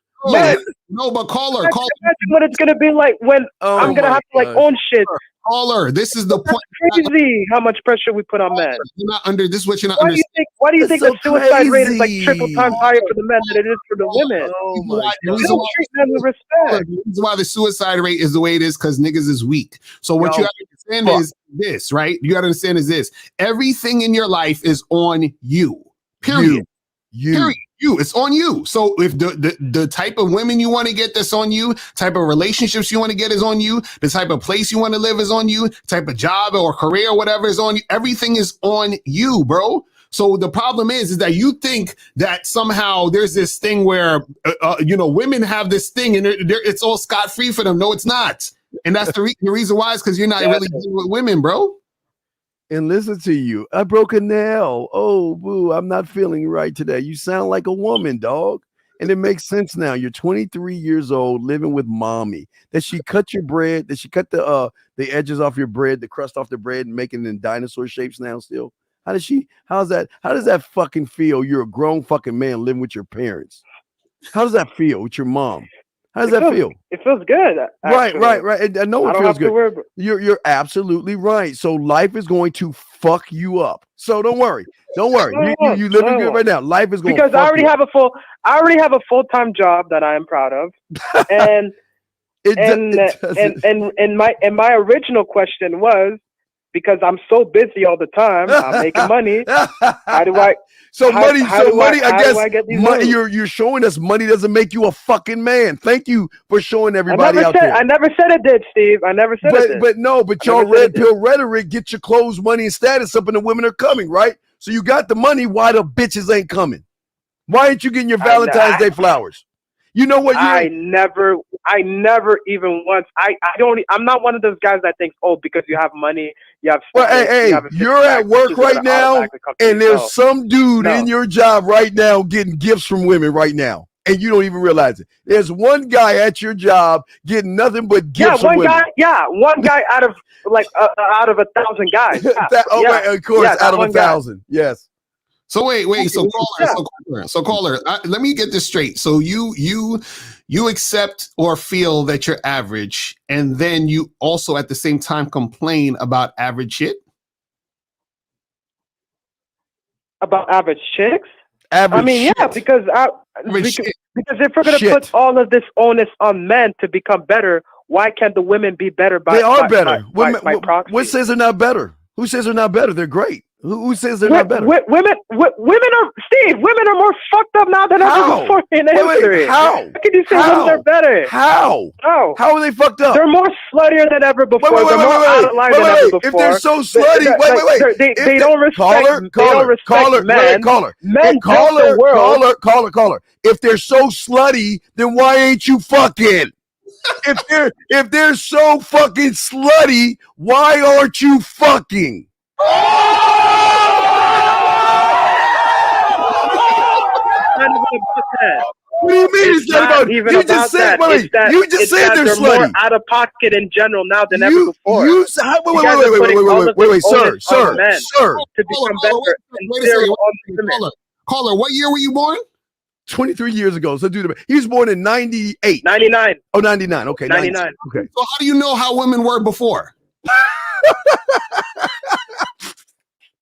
No, but caller. Imagine what it's gonna be like when I'm gonna have to own shit. Caller, this is the point. Crazy how much pressure we put on men. You're not under this. What you're not Why understanding. Why do you think so the suicide rate is like crazy. triple times higher for the men than it is for the women? Oh my God. The reason Treat men with respect. The reason why the suicide rate is the way it is because niggas is weak. So what you have to understand is this, right? You got to understand is this. Everything in your life is on you. Period. Period. You. It's on you. So if the type of women you want to get, that's on you. Type of relationships you want to get is on you. The type of place you want to live is on you. Type of job or career or whatever is on you. Everything is on you, bro. So the problem is that you think that somehow there's this thing where women have this thing and it's all scot-free for them. No, it's not. And that's the reason why is because you're not really dealing with women, bro. And listen to you. I broke a nail. Oh, boo. I'm not feeling right today. You sound like a woman, dog. And it makes sense now. You're 23 years old, living with mommy. That she cut your bread. That she cut the edges off your bread, the crust off the bread, and making it in dinosaur shapes now still. How does that fucking feel? You're a grown fucking man living with your parents. How does that feel with your mom? How does that feel? It feels good. Actually. Right. I know it feels good. You're absolutely right. So life is going to fuck you up. So don't worry. You living good right now. Life is going to fuck I already have a full-time job that I am proud of. And my original question was, because I'm so busy all the time, I'm making money. How do I? I guess money. You're showing us money doesn't make you a fucking man. Thank you for showing everybody out there. I never said it did, Steve. I never said it did. But your red pill rhetoric get your clothes, money, and status up, and the women are coming, right? So you got the money. Why the bitches ain't coming? Why ain't you getting your Valentine's Day flowers? You know what? I never even once. I'm not one of those guys that thinks, oh, because you have money, you have. Well, you're at work right now, and there's some dude in your job right now getting gifts from women right now, and you don't even realize it. There's one guy at your job getting nothing but gifts from women. One guy out of 1,000 guys. Of course, out of 1,000. Yes. So wait. So caller, let me get this straight. So you accept or feel that you're average, and then you also at the same time complain about average shit? About average chicks? Because if we're gonna put all of this onus on men to become better, why can't the women be better by They are better. by proxy? What says they're not better? Who says they're not better? They're great. Who says they're not better? Women are Steve. Women are more fucked up now than ever before in history. How? How can you say women are better? How? How are they fucked up? They're more sluttier than ever before. They're more out of line than ever before. If they're so slutty, They don't respect men. Men built the world. Caller. If they're so slutty, then why ain't you fucking? if they're so fucking slutty, why aren't you fucking? What do you mean it's not about? You just said they're slutty. More out of pocket in general now than ever before. Wait, sir. To become better. Caller, what year were you born? 23 years ago. So dude, he was born in 98. 99. Oh, 99. Okay. 99. Okay. So how do you know how women were before?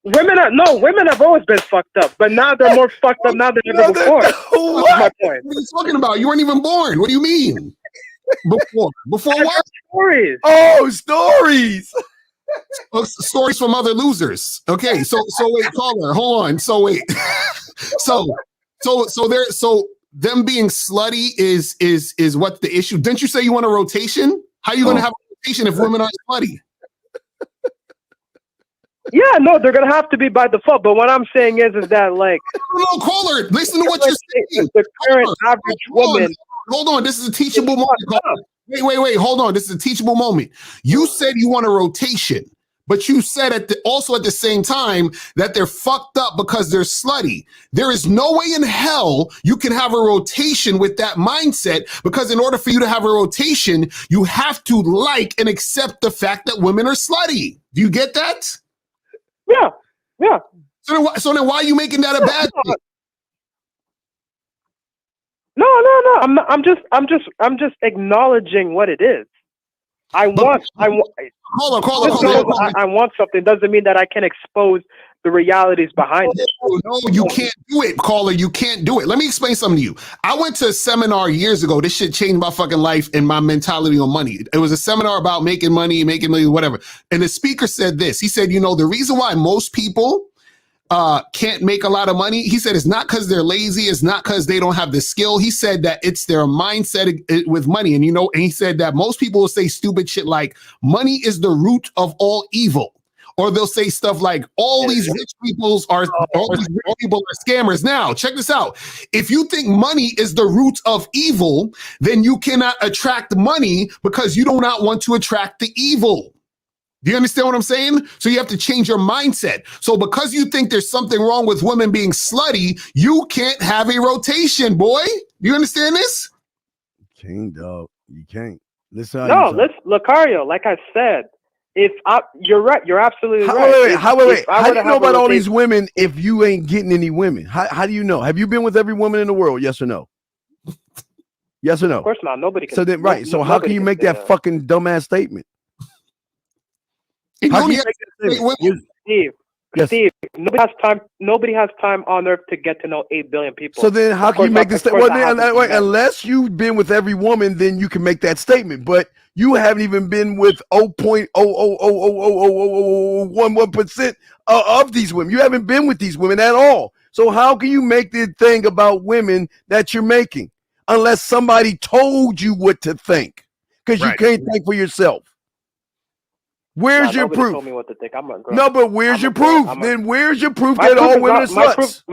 Women have always been fucked up, but now they're more fucked up now than ever before. That's my point. What are you talking about? You weren't even born. What do you mean? Before what? Stories. Oh, stories. Stories from other losers. Okay, so wait, caller, hold on. So wait. so them being slutty is what the issue. Didn't you say you want a rotation? How are you gonna have a rotation if women aren't slutty? Yeah, no, they're gonna have to be by default. But what I'm saying is that like, no, caller, listen to what you're saying. The current average woman. Hold on, this is a teachable moment. Wait, hold on. This is a teachable moment. You said you want a rotation, but you said also at the same time that they're fucked up because they're slutty. There is no way in hell you can have a rotation with that mindset, because in order for you to have a rotation, you have to like and accept the fact that women are slutty. Do you get that? Yeah. So then why are you making that a bad thing? No. I'm just acknowledging what it is. I want something. Doesn't mean that I can expose the realities behind it. No, you can't do it, caller. You can't do it. Let me explain something to you. I went to a seminar years ago. This shit changed my fucking life and my mentality on money. It was a seminar about making money, whatever. And the speaker said this. He said, the reason why most people can't make a lot of money, he said, it's not because they're lazy. It's not because they don't have the skill. He said that it's their mindset with money. And, and he said that most people will say stupid shit like money is the root of all evil. Or they'll say stuff like all these rich people are scammers. Now, check this out. If you think money is the root of evil, then you cannot attract money because you do not want to attract the evil. Do you understand what I'm saying? So you have to change your mindset. So because you think there's something wrong with women being slutty, you can't have a rotation, boy. Do you understand this? You can't, dog. You can't. Lucario, like I said, you're right. You're absolutely right. Wait. How do you know about all these women if you ain't getting any women? How do you know? Have you been with every woman in the world? Yes or no? Yes or no? Of course not. Nobody can. So then, right. So how can you make that fucking dumbass statement? How can you make that statement? Steve, nobody has time on earth to get to know 8 billion people. So then how can you make this statement? Unless you've been with every woman, then you can make that statement. But you haven't even been with 0.0000011% of these women. You haven't been with these women at all. So how can you make the thing about women that you're making? Unless somebody told you what to think. Because you can't think for yourself. Where's your proof? Told me what to think. No, but where's your proof? Then where's your proof that all women are sluts?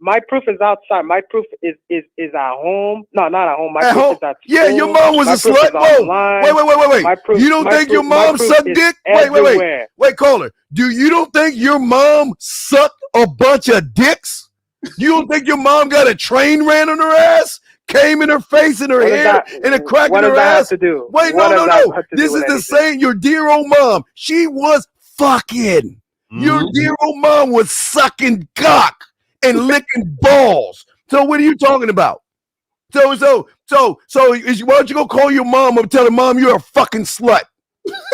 My proof is outside. My proof is at home. No, not at home. My proof is at school. Yeah, your mom was a slut. Wait. You don't think your mom sucked dick? Wait, caller. You don't think your mom sucked a bunch of dicks? You don't think your mom got a train ran on her ass? Came in her face, in her hair, and a crack in her ass. Wait, no. This is the same. Your dear old mom. She was fucking. Your dear old mom was sucking cock and licking balls. So what are you talking about? So why don't you go call your mom and tell her, Mom, you're a fucking slut.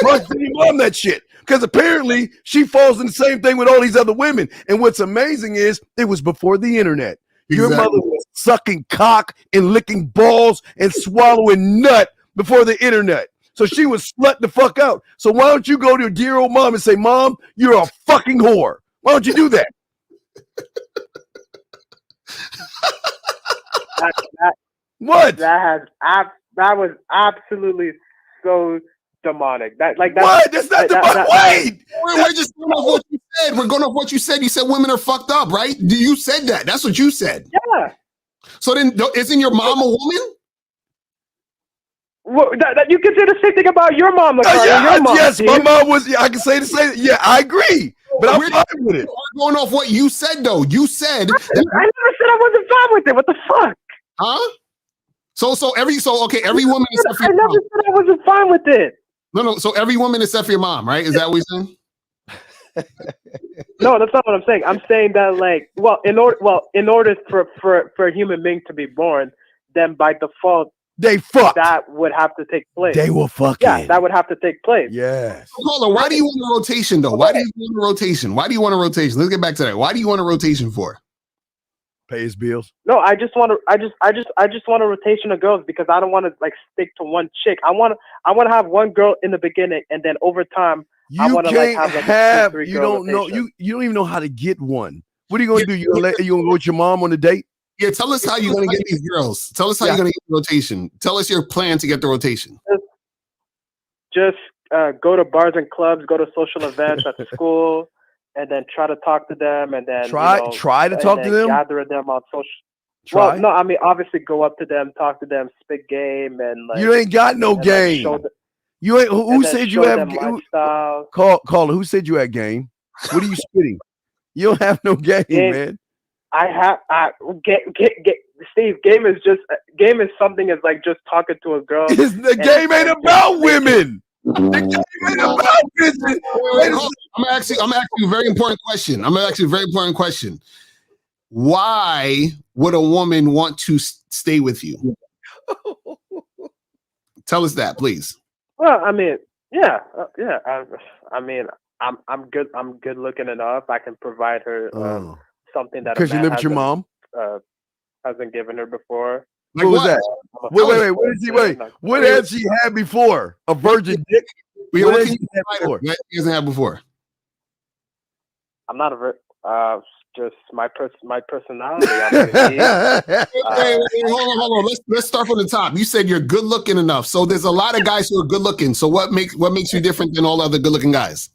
Why don't you tell your mom that shit? Because apparently she falls in the same thing with all these other women. And what's amazing is it was before the internet. Your mother was sucking cock and licking balls and swallowing nut before the internet. So she was slut the fuck out. So why don't you go to your dear old mom and say, Mom, you're a fucking whore? Why don't you do that? What? That was absolutely so demonic. What? That's not demonic. Wait. We're just going off what you said. We're going off what you said. You said women are fucked up, right? You said that. That's what you said. Yeah. So then, isn't your mom a woman? Well, that you can say the same thing about your mom. Yeah, your mom, yes, Steve. my mom was. I can say the same. Yeah, I agree. But I'm fine with it. We're going off what you said, though. You said I never said I wasn't fine with it. What the fuck? Huh? Every woman except for I your never mom. said I wasn't fine with it. No. So every woman except for your mom, right? Is that what you're saying? No, that's not what I'm saying. I'm saying that in order for a human being to be born, then by default they fucked. That would have to take place. They were fucking. Yeah, that would have to take place. Yes. Hold on. Why do you want a rotation though? Why do you want a rotation? Why do you want a rotation? Let's get back to that. Why do you want a rotation for? Pay his bills. No, I just want a rotation of girls because I don't want to stick to one chick. I want to have one girl in the beginning and then over time I want to have 2-3 you don't know you don't even know how to get one. What are you gonna do? You gonna go with your mom on a date? Yeah, tell us how you're gonna get these girls. Tell us how you're gonna get the rotation. Tell us your plan to get the rotation. Just go to bars and clubs, go to social events at school, and then try to talk to them, and then try to talk to them. Gather them on social. Try. Well, no, I mean obviously go up to them, talk to them, spit game, and you ain't got no game. You ain't. Who said you have? Caller, who said you had game? What are you spitting? You don't have no game, man. I have. Steve, game is something is just talking to a girl. The game ain't about women. The game ain't about business. I'm asking you a very important question. Why would a woman want to stay with you? Tell us that, please. Well, I mean, yeah. I mean, I'm good. I'm good looking enough. I can provide her something that because you live with your mom hasn't given her before. What was that? Wait. What did she wait? What had she had before? A virgin dick? What has she had before? I'm not just my personality. Wait, hold on. Let's start from the top. You said you're good looking enough. So there's a lot of guys who are good looking. So what makes you different than all other good looking guys?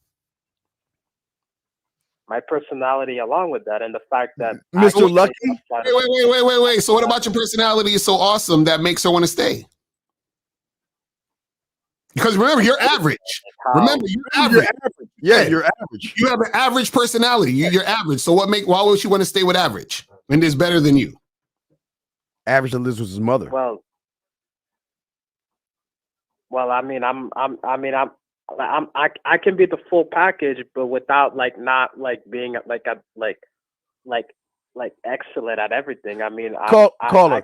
My personality, along with that, and the fact that Mr. Lucky. Wait. So what about your personality is so awesome that makes her want to stay? Because remember, you're average. Remember, you're average. Yeah, you're average. You have an average personality. You're average. So why would she want to stay with average when there's better than you? Average that lives with his mother. Well, I mean, I can be the full package, but without not being excellent at everything. I mean, I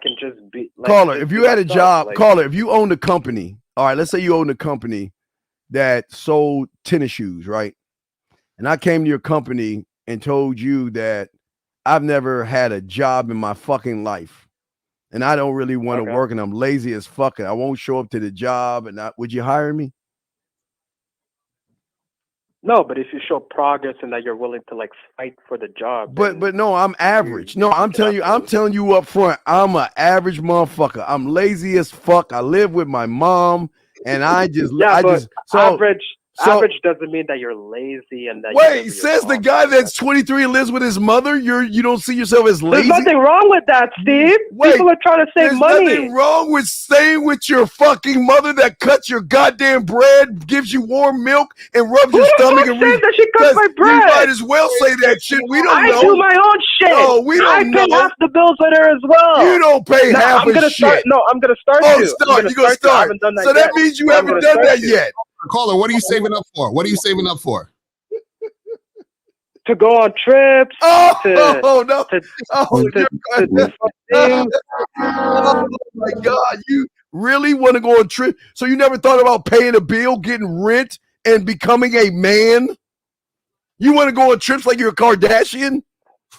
can just be caller. If you had a job, caller, if you owned a company, all right, let's say you owned a company that sold tennis shoes, right? And I came to your company and told you that I've never had a job in my fucking life, and I don't really want to work, and I'm lazy as fuck, and I won't show up to the job. And would you hire me? No, but if you show progress and that you're willing to fight for the job. But no, I'm average. No, I'm telling you up front, I'm an average motherfucker. I'm lazy as fuck. I live with my mom, and average doesn't mean that you're lazy and that. Wait, says the guy that's 23 and lives with his mother. You don't see yourself as lazy. There's nothing wrong with that, Steve. People are trying to save money. There's nothing wrong with staying with your fucking mother that cuts your goddamn bread, gives you warm milk, and rubs your stomach. Who says that she cuts my bread? You might as well say that shit. We don't know. I do my own shit. No, we don't know. I pay half the bills with her as well. You don't pay half of shit. I'm gonna start. You're gonna start. I haven't done that yet. That means you haven't done that yet. Caller, what are you saving up for? To go on trips. Oh my God! You really want to go on trip? So you never thought about paying a bill, getting rent, and becoming a man? You want to go on trips like you're a Kardashian?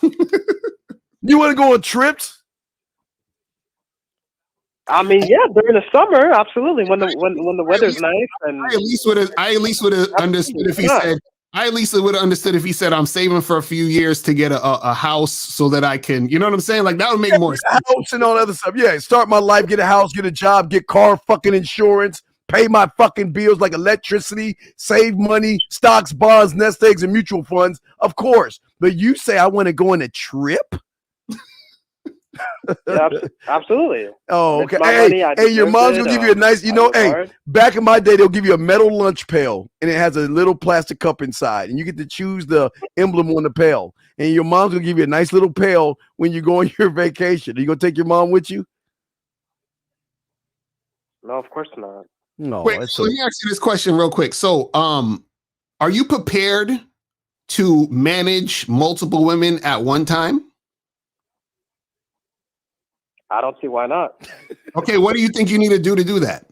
You want to go on trips? I mean, yeah, during the summer, absolutely. When the weather's nice and I at least would have understood if why he not? said. I at least would have understood if he said, "I'm saving for a few years to get a house so that I can." You know what I'm saying? Like that would make more sense. House and all that other stuff. Yeah, start my life, get a house, get a job, get car fucking insurance, pay my fucking bills like electricity, save money, stocks, bonds, nest eggs, and mutual funds. Of course. But you say I want to go on a trip? Yeah, absolutely. Oh, It's okay. my Hey, money. I hey, your deserve mom's it. gonna give you a nice, I work hey, hard. back in my day, they'll give you a metal lunch pail and it has a little plastic cup inside, and you get to choose the emblem on the pail. And your mom's gonna give you a nice little pail when you go on your vacation. Are you gonna take your mom with you? No, of course not. No, Wait, that's so let me ask you this question real quick. So, are you prepared to manage multiple women at one time? I don't see why not. Okay, what do you think you need to do that?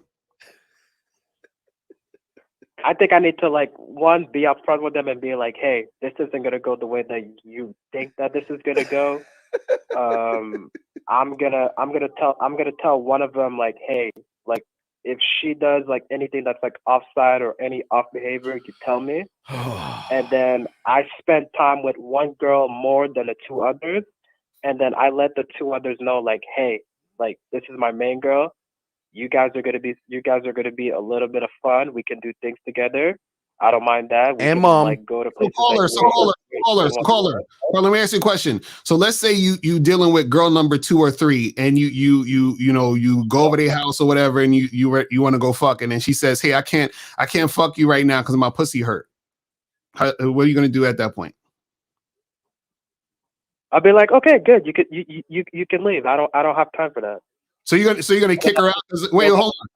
I think I need to one, be upfront with them and be like, hey, this isn't gonna go the way that you think that this is gonna go. I'm gonna tell one of them like, hey, like if she does like anything that's like offside or any off behavior, you tell me. And then I spend time with one girl more than the two others, and then I let the two others know like, hey, like this is my main girl. You guys are gonna be a little bit of fun. We can do things together. I don't mind that. We and can mom. like go to So places. caller. Well, let me ask you a question. So let's say you dealing with girl number 2 or 3, and you go over their house or whatever, and you want to go fuck, and then she says, "Hey, I can't fuck you right now because my pussy hurt." What are you gonna do at that point? I'll be like, okay, good. You can leave. I don't have time for that. So you're gonna kick her out? Wait, hold on.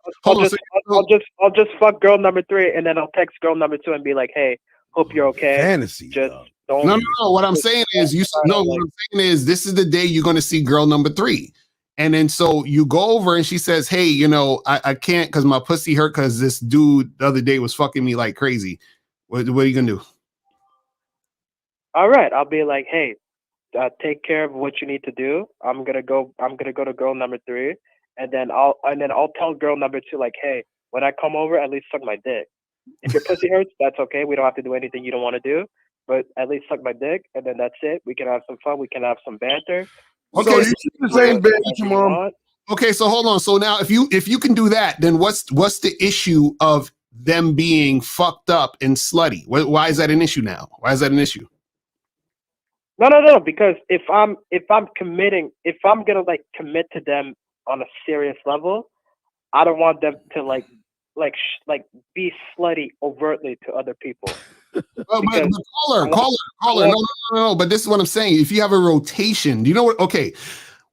I'll just fuck girl number 3, and then I'll text girl number 2 and be like, hey, hope you're okay. Fantasy. Just don't. No. What I'm saying is, this is the day you're gonna see girl number 3. And then so you go over and she says, hey, I can't because my pussy hurt because this dude the other day was fucking me like crazy. What are you gonna do? All right. I'll be like, hey, take care of what you need to do. I'm gonna go to girl number 3, and then I'll tell girl number 2 like, hey, when I come over, at least suck my dick. If your pussy hurts, that's okay. We don't have to do anything you don't want to do, but at least suck my dick, and then that's it. We can have some fun. We can have some banter. Okay, So you keep the same bed with your mom. Okay, so hold on. So now, if you can do that, then what's the issue of them being fucked up and slutty? Why is that an issue now? Why is that an issue? No. Because if I'm gonna like commit to them on a serious level, I don't want them to be slutty overtly to other people. But caller. No. But this is what I'm saying. If you have a rotation, do you know what? Okay.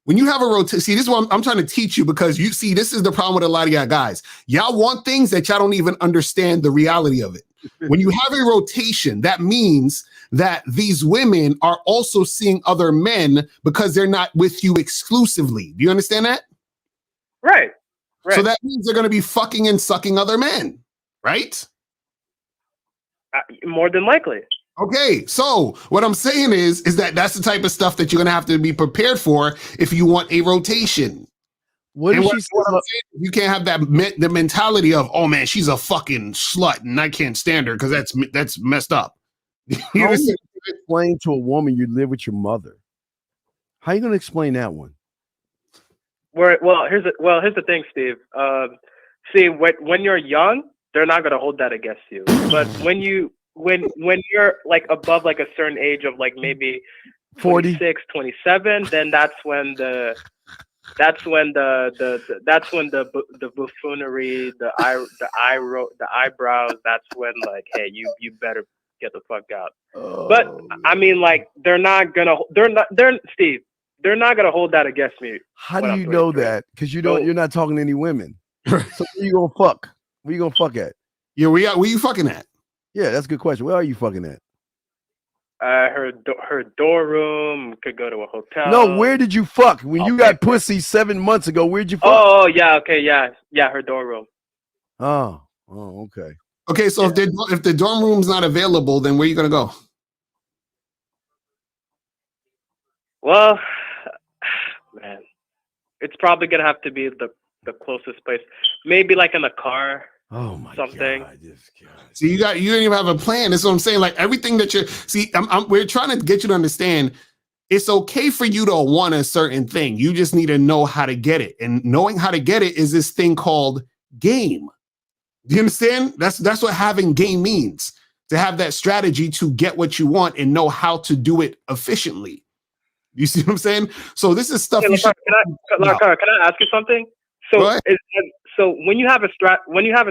When you have a rotation, see, this is what I'm trying to teach you, because you see, this is the problem with a lot of y'all guys. Y'all want things that y'all don't even understand the reality of it. When you have a rotation, that means that these women are also seeing other men because they're not with you exclusively. Do you understand that? Right. So that means they're going to be fucking and sucking other men, right? More than likely. Okay, so what I'm saying is that's the type of stuff that you're gonna have to be prepared for if you want a rotation. What I'm saying, you can't have the mentality of, oh man, she's a fucking slut and I can't stand her because that's messed up. How do you explain to a woman you live with your mother? How are you gonna explain that one? Well, here's the thing, Steve. See, when you're young, they're not gonna hold that against you. But when you're like above like a certain age of like maybe 26, 27, then that's when the buffoonery, the eyebrows, that's when like, hey, you better get the fuck out. Oh. But I mean, like they're not gonna hold that against me. How do you know that? Because you're not talking to any women. So where you gonna fuck? Where you gonna fuck at? Yeah, where you fucking at? Yeah, that's a good question. Where are you fucking at? Her dorm room, could go to a hotel. No, where did you fuck? When you got pussy 7 months ago, where'd you fuck? Oh, yeah, okay, yeah, her dorm room. Oh, okay. Okay, so if the dorm room's not available, then where are you gonna go? Well, man, it's probably gonna have to be the closest place. Maybe like in a car. Oh my something. God, this guy. See, you don't even have a plan. That's what I'm saying. Like everything that you're we're trying to get you to understand. It's okay for you to want a certain thing. You just need to know how to get it. And knowing how to get it is this thing called game. Do you understand? That's what having game means. To have that strategy to get what you want and know how to do it efficiently. You see what I'm saying? So this is stuff. Hey, you should can I ask you something? So when you have a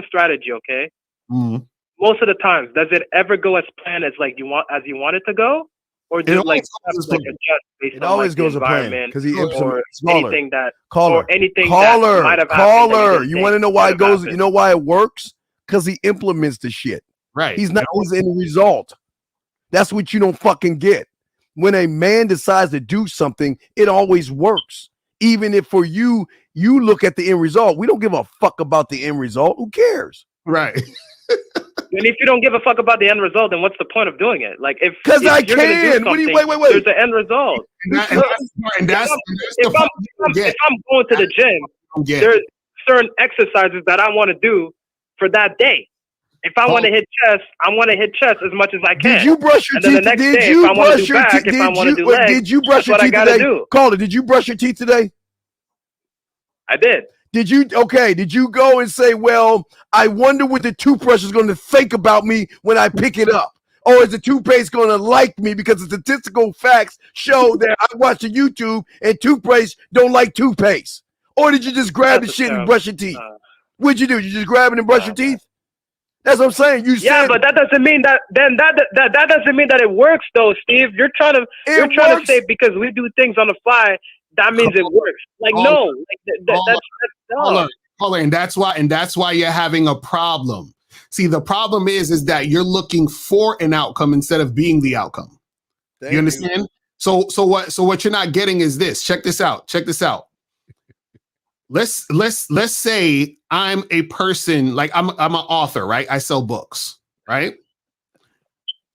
strategy, okay, most of the times, does it ever go as planned as you want it to go, or do you adjust based it on always the goes a plan environment because he or smaller. anything that Caller. that might have happened? You want to know why it goes? You know why it works? Because he implements the shit. Right. He's in the result. That's what you don't fucking get. When a man decides to do something, it always works. Even if for you look at the end result. We don't give a fuck about the end result. Who cares? Right. And if you don't give a fuck about the end result, then what's the point of doing it? Like, because I can. What do you, wait. There's an end result. If I'm going to the gym, there's certain exercises that I want to do for that day. If I want to hit chest, I want to hit chest as much as I can. Did you brush your teeth? Did you brush your teeth? Did you brush your teeth today? Caller, did you brush your teeth today? I did. Did you go and say, well, I wonder what the toothbrush is going to think about me when I pick it up? Or is the toothpaste going to like me because the statistical facts show that I watch the YouTube and toothpaste don't like toothpaste? Or did you just grab the shit and brush your teeth? What'd you do? You just grab it and brush your teeth? That's what I'm saying. But that doesn't mean that that doesn't mean that it works though, Steve. You're trying to say because we do things on the fly, that means it works. Like no, that's dumb. Caller, and that's why you're having a problem. See, the problem is that you're looking for an outcome instead of being the outcome. You understand? So what you're not getting is this. Check this out. Let's say I'm a person, like I'm an author, right? I sell books, right?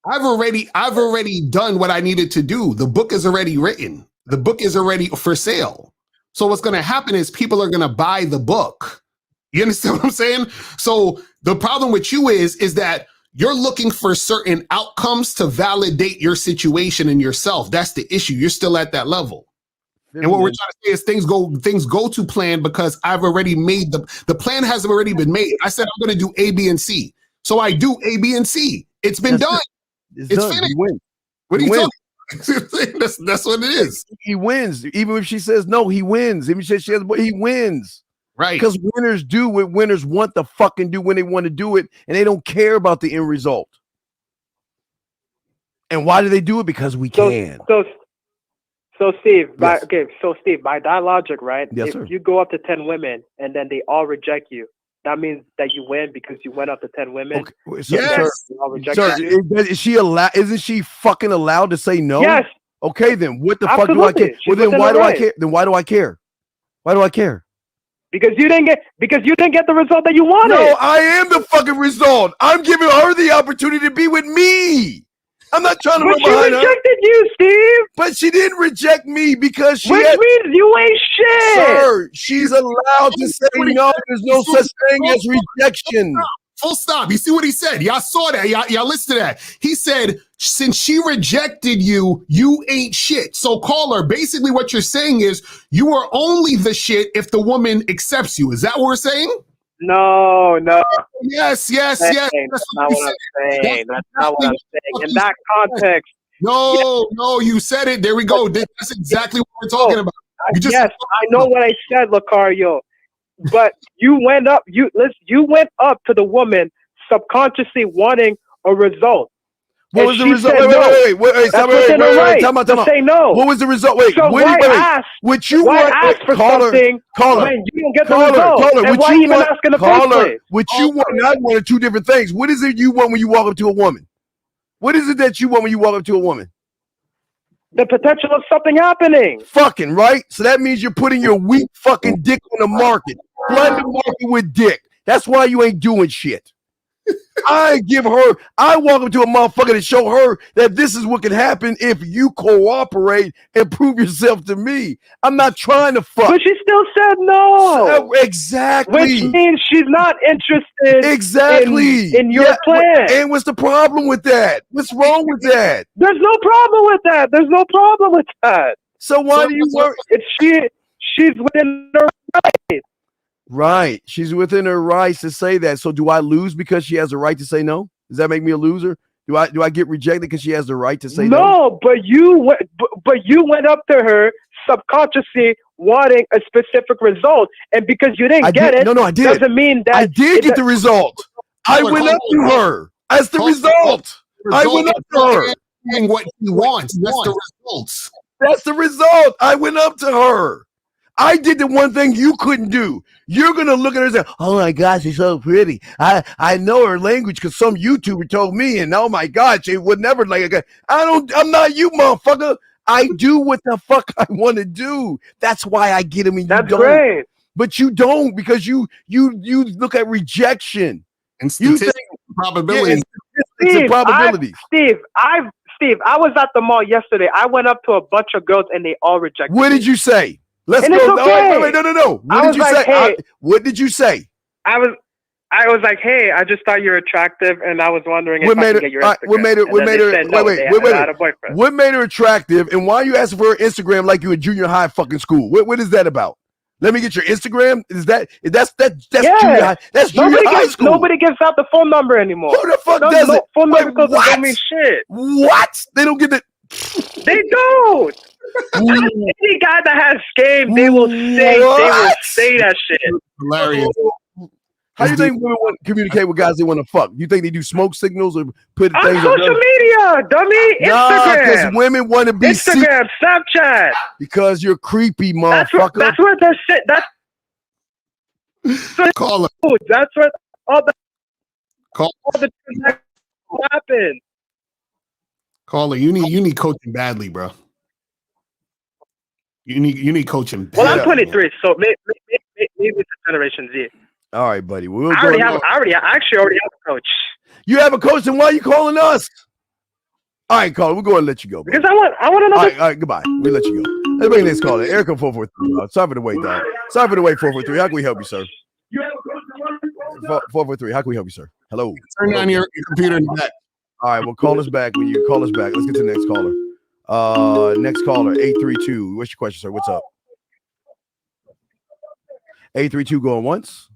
I've already done what I needed to do. The book is already written. The book is already for sale. So what's going to happen is people are going to buy the book. You understand what I'm saying? So the problem with you is that you're looking for certain outcomes to validate your situation and yourself. That's the issue. You're still at that level. And what we're trying to say is things go to plan because I've already made the plan has already been made. I said I'm going to do A, B, and C. So I do A, B, and C. It's been done. It's done. finished. He wins. What are you talking? That's what it is. He wins. Even if she says no, he wins. Even if she says he wins. Right. Because winners do what winners want to fucking do when they want to do it, and they don't care about the end result. And why do they do it? Because we can. So Steve, yes. By that logic, right? Yes, sir. If you go up to 10 women and then they all reject you, that means that you win because you went up to 10 women. Okay. Sir, is she allowed? Isn't she fucking allowed to say no? Yes. Okay, then what the Absolutely. fuck do I care? Well, then why do I care? Then why do I care? Why do I care? Because you didn't get the result that you wanted. No, I am the fucking result. I'm giving her the opportunity to be with me. I'm not trying to run behind her. She rejected you, Steve. But she didn't reject me because Which means you ain't shit. Sir, she's allowed to say no. There's no such thing as rejection. Full stop. You see what he said? Y'all saw that. Y'all listened to that. He said, since she rejected you, you ain't shit. So caller, basically what you're saying is you are only the shit if the woman accepts you. Is that what we're saying? No. Yes. That's not what I'm saying. That's not what I'm saying. In that context. No, you said it. There we go. That's exactly what we're talking about. Yes, I know what I said, Lucario. But you went up to the woman subconsciously wanting a result. What was the result? Wait, say no. What was the result? Wait, so why ask? What you why want? Ask for something when you don't get the result? And why even ask in the first place? What you want and I want are two different things. What is it you want when you walk up to a woman? What is it that you want when you walk up to a woman? The potential of something happening. Fucking right. So that means you're putting your weak fucking dick on the market. Flood the market with dick. That's why you ain't doing shit. I walk up to a motherfucker to show her that this is what can happen if you cooperate and prove yourself to me. I'm not trying to fuck. But she still said no. Exactly. Which means she's not interested in your plan. And what's the problem with that? What's wrong with that? There's no problem with that. There's no problem with that. So why do you worry? She's within her right. Right. She's within her rights to say that. So do I lose because she has the right to say no? Does that make me a loser? Do I get rejected because she has the right to say no? No, but you went up to her subconsciously wanting a specific result, and because you didn't get it, I did. Doesn't mean that I did get the result. I went up to her. That's the result. I went up to her. And what he wants. That's the results. That's the result. I went up to her. I did the one thing you couldn't do. You're gonna look at her and say, "Oh my God, she's so pretty. I know her language because some YouTuber told me, and oh my God, she would never like it." I'm not you, motherfucker. I do what the fuck I want to do. That's why I get them and you don't. Great. But you don't because you look at rejection and statistics, probability. Steve, I was at the mall yesterday. I went up to a bunch of girls and they all rejected me. What did you say? Let's and go. Okay. Wait, no. What did you say? Hey, what did you say? I was like, hey, I just thought you were attractive, and I was wondering if I could get your Instagram. What made her attractive, and why are you asking for her Instagram like you in junior high fucking school? What is that about? Let me get your Instagram. That's junior high? That's junior high school. Nobody gives out the phone number anymore. Who the fuck does it? Phone number don't mean shit. What? They don't get the. They don't. Any guy that has game, they will say that shit. Hilarious. How do you think women want to communicate with guys they want to fuck? You think they do smoke signals or put on things social media, dummy? Instagram. Because women want to be Instagram, Snapchat. Because you're creepy, motherfucker. That's where they're shit. Call it. That's where all the transactions happen. Caller, you need coaching badly, bro. You need coaching badly. Well, I'm 23, so maybe it's a Generation Z. All right, buddy. I actually already have a coach. You have a coach, and why are you calling us? All right, caller, we're going to let you go. Bro. Because I want to know. All right, goodbye. We'll let you go. Let's bring this caller. Erica 443. Sorry for the wait, dog. Sorry for the wait, 443. How can we help you, sir? 443. How can we help you, sir? Hello. Turn on your computer in the back. All right, well, call us back when you call us back. Let's get to the next caller. Next caller, 832. What's your question, sir? What's up? 832 going once.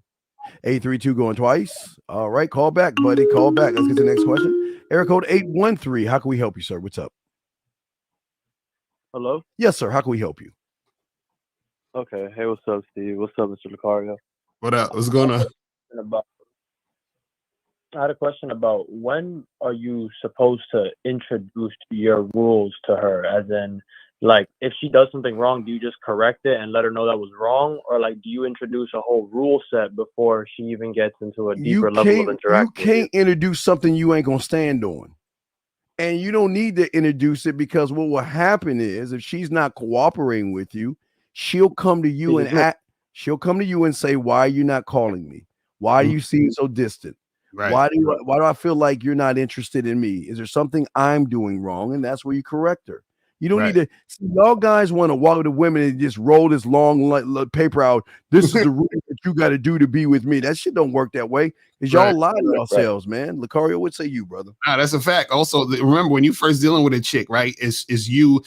832 going twice. All right, call back, buddy. Call back. Let's get to the next question. Area code 813. How can we help you, sir? What's up? Hello? Yes, sir. How can we help you? Okay. Hey, what's up, Steve? What's up, Mr. Lucario? What up? What's going on? I had a question about when are you supposed to introduce your rules to her? As in, like, if she does something wrong, do you just correct it and let her know that was wrong? Or, like, do you introduce a whole rule set before she even gets into a deeper level of interaction? You can't introduce something you ain't going to stand on. And you don't need to introduce it because what will happen is if she's not cooperating with you, she'll come to you she'll come to you and say, why are you not calling me? Why do you seem so distant? Right. Why do I feel like you're not interested in me? Is there something I'm doing wrong? And that's where you correct her. You don't need to. See, y'all guys want to walk with the women and just roll this long paper out. This is the rule that you got to do to be with me. That shit don't work that way. Because y'all lie to yourselves, man. Lucario, what say you, brother? Nah, that's a fact. Also, remember when you first dealing with a chick, right? Is you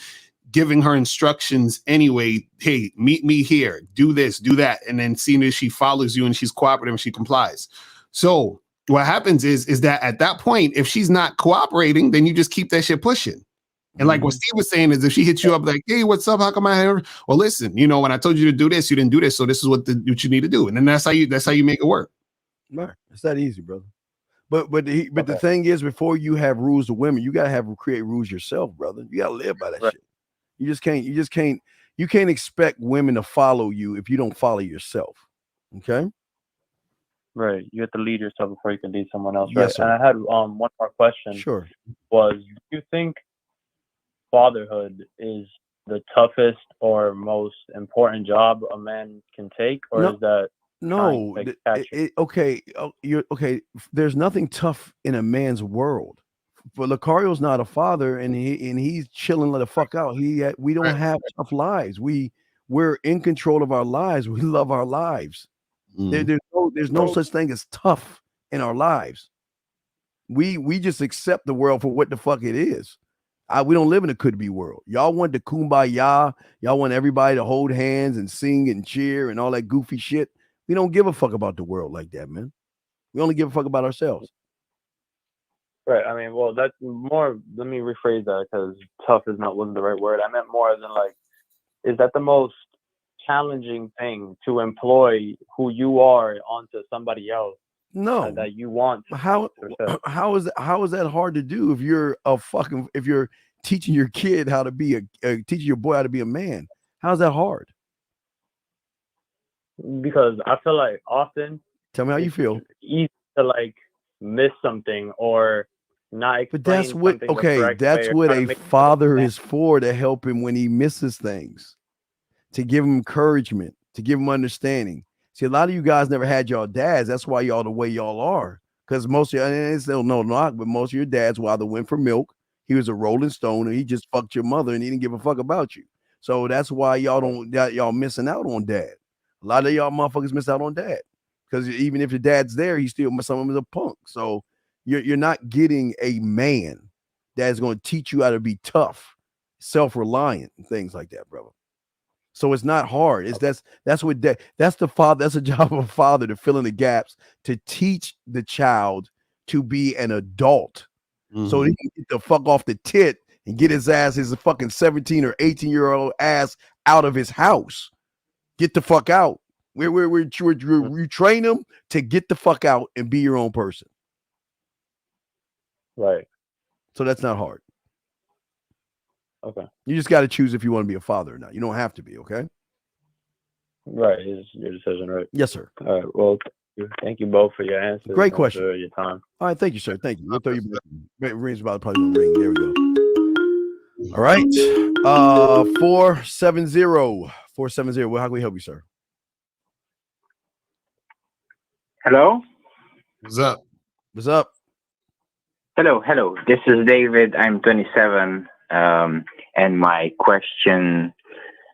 giving her instructions anyway? Hey, meet me here. Do this, do that, and then seeing if she follows you and she's cooperative and she complies. So what happens is that at that point, if she's not cooperating, then you just keep that shit pushing. And like what Steve was saying is if she hits you up like, hey, what's up? How come I have? Well, listen, when I told you to do this, you didn't do this. So this is what you need to do. And then that's how you make it work. Right. It's that easy, brother. But the thing is, before you have rules to women, you gotta create rules yourself, brother. You gotta live by that shit. You can't expect women to follow you if you don't follow yourself. Okay. Right. You have to lead yourself before you can lead someone else. Yes, right. sir. And I had one more question. Sure. Do you think fatherhood is the toughest or most important job a man can take, or is that trying No, to catch you. okay. You're okay. There's nothing tough in a man's world. But Lucario's not a father, and he's chilling the fuck out. We don't Right. have tough lives. We're in control of our lives. We love our lives. Mhm. There's no such thing as tough in our lives. We just accept the world for what the fuck it is. We don't live in a could be world. Y'all want the kumbaya. Y'all want everybody to hold hands and sing and cheer and all that goofy shit. We don't give a fuck about the world like that, man. We only give a fuck about ourselves. Right. I mean, well, that's more. Let me rephrase that because tough wasn't the right word. I meant more as in like, is that the most challenging thing to employ who you are onto somebody else No. that you want? How is that hard to do if you're teaching your kid how to be teaching your boy how to be a man? How's that hard? Because I feel like often Tell me how you feel. easy to like miss something or not But that's explain what something the correct way that's or what try to a make father is for, to help him when he misses things, to give him encouragement, to give him understanding. See, a lot of you guys never had y'all dads. That's why y'all the way y'all are. Because most of you, and it's still no knock, but most of your dads either went for milk, he was a rolling stone, and he just fucked your mother and he didn't give a fuck about you. So that's why y'all missing out on dad. A lot of y'all motherfuckers miss out on dad. Because even if your dad's there, he's still some of them is a punk. So you're not getting a man that's going to teach you how to be tough, self-reliant, and things like that, brother. So it's not hard. That's what that's the father. That's a job of a father, to fill in the gaps, to teach the child to be an adult, so he can get the fuck off the tit and get his fucking 17 or 18-year-old ass out of his house. Get the fuck out. We train him to get the fuck out and be your own person. right. So that's not hard. Okay. You just got to choose if you want to be a father or not. You don't have to be, okay? Right. It's your decision, right? Yes, sir. All right. Well, thank you both for your answers. Great question. For your time. All right, thank you, sir. Thank you. We'll throw you back. Rings about probably gonna ring. There we go. All right. 470. 470. Well, how can we help you, sir? Hello? What's up? What's up? Hello. This is David. I'm 27. And my question,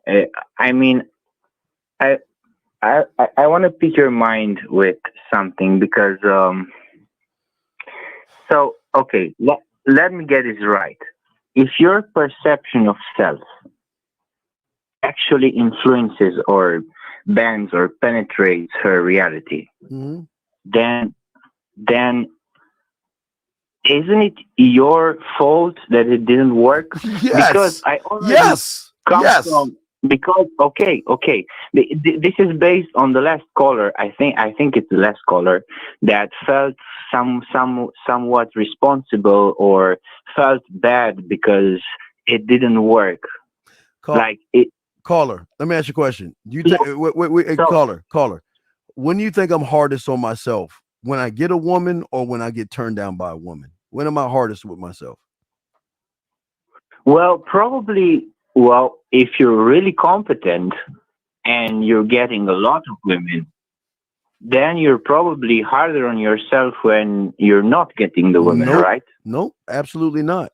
I want to pick your mind with something because, okay, let me get this right. If your perception of self actually influences or bends or penetrates her reality, then isn't it your fault that it didn't work? Yes. Because I already come from, because okay. This is based on the last caller. I think it's the last caller that felt somewhat responsible or felt bad because it didn't work. Caller, let me ask you a question. Do you think caller, when do you think I'm hardest on myself? When I get a woman or when I get turned down by a woman? When am I hardest with myself? Well, probably, if you're really competent and you're getting a lot of women, then you're probably harder on yourself when you're not getting the women, right? Nope, absolutely not.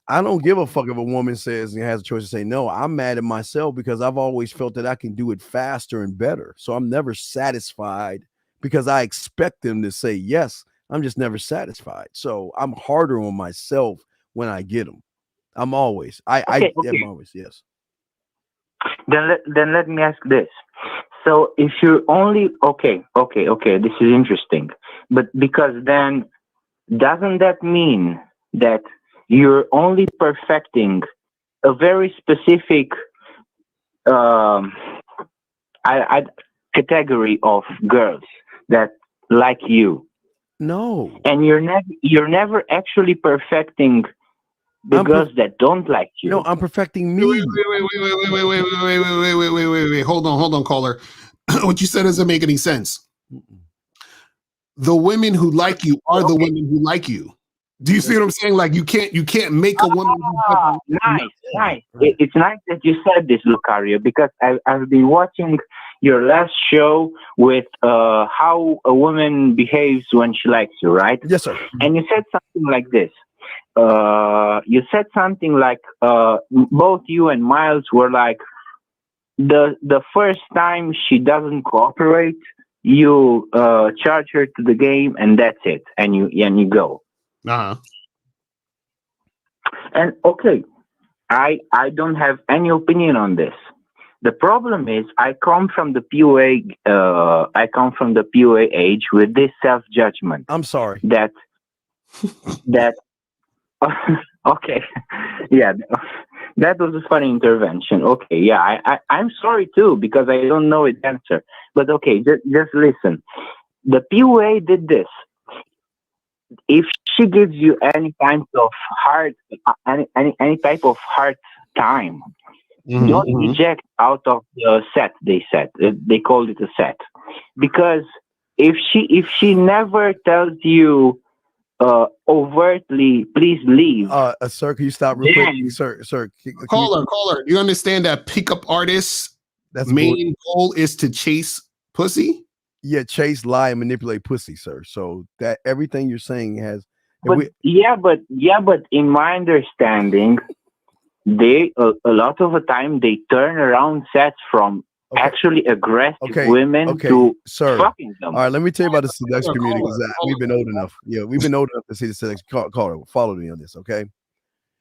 I don't give a fuck if a woman says and has a choice to say no. I'm mad at myself because I've always felt that I can do it faster and better. So I'm never satisfied because I expect them to say yes. I'm just never satisfied. So I'm harder on myself when I get them. I'm always. I'm always, yes. Then let me ask this. So if you're only okay, this is interesting. But because then doesn't that mean that you're only perfecting a very specific category of girls that like you? No. And you're never actually perfecting the girls that don't like you. No, I'm perfecting me. Wait. Hold on, caller. What you said doesn't make any sense. The women who like you are the women who like you. Do you see what I'm saying? Like you can't make a woman. Nice. It's nice that you said this, Lucario, because I've been watching show with how a woman behaves when she likes you, right? Yes, sir. And you said something like this. You said something like both you and Miles were like, the first time she doesn't cooperate, you charge her to the game, and that's it, and you go. Uh-huh. And okay, I don't have any opinion on this. The problem is I come from the PUA age with this self-judgment. I'm sorry. That okay. Yeah, that was a funny intervention. Okay, yeah, I'm sorry too, because I don't know its answer. But okay, just listen. The PUA did this. If she gives you any type of hard time, don't reject out of the set. They called it a set, because if she never tells you overtly, please leave. Sir, can you stop real quick? Sir. Caller. You understand that pickup artists' main goal is to chase pussy? Yeah, chase, lie, and manipulate pussy, sir. So that everything you're saying has. But in my understanding, they a lot of the time they turn around sets from actually aggressive women to fucking them. All right, let me tell you about the selection community, because we've been old enough. Yeah, we've been old enough to see the selection. Caller, follow me on this, okay?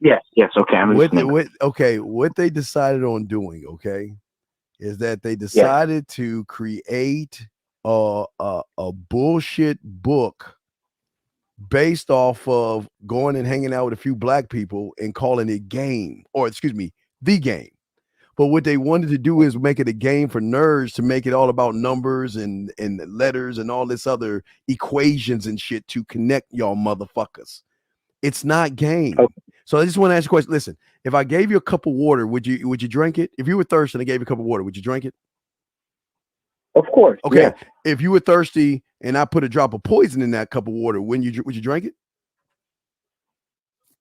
Yes. Okay, I'm listening. What they decided on doing, okay, is that they decided to create a bullshit book based off of going and hanging out with a few black people and calling it the game. But what they wanted to do is make it a game for nerds, to make it all about numbers and letters and all this other equations and shit to connect y'all motherfuckers. It's not game. Okay. So I just want to ask you a question. Listen, if I gave you a cup of water, would you drink it? If you were thirsty and I gave you a cup of water, would you drink it? Of course. Okay. Yes. If you were thirsty and I put a drop of poison in that cup of water, would you drink it?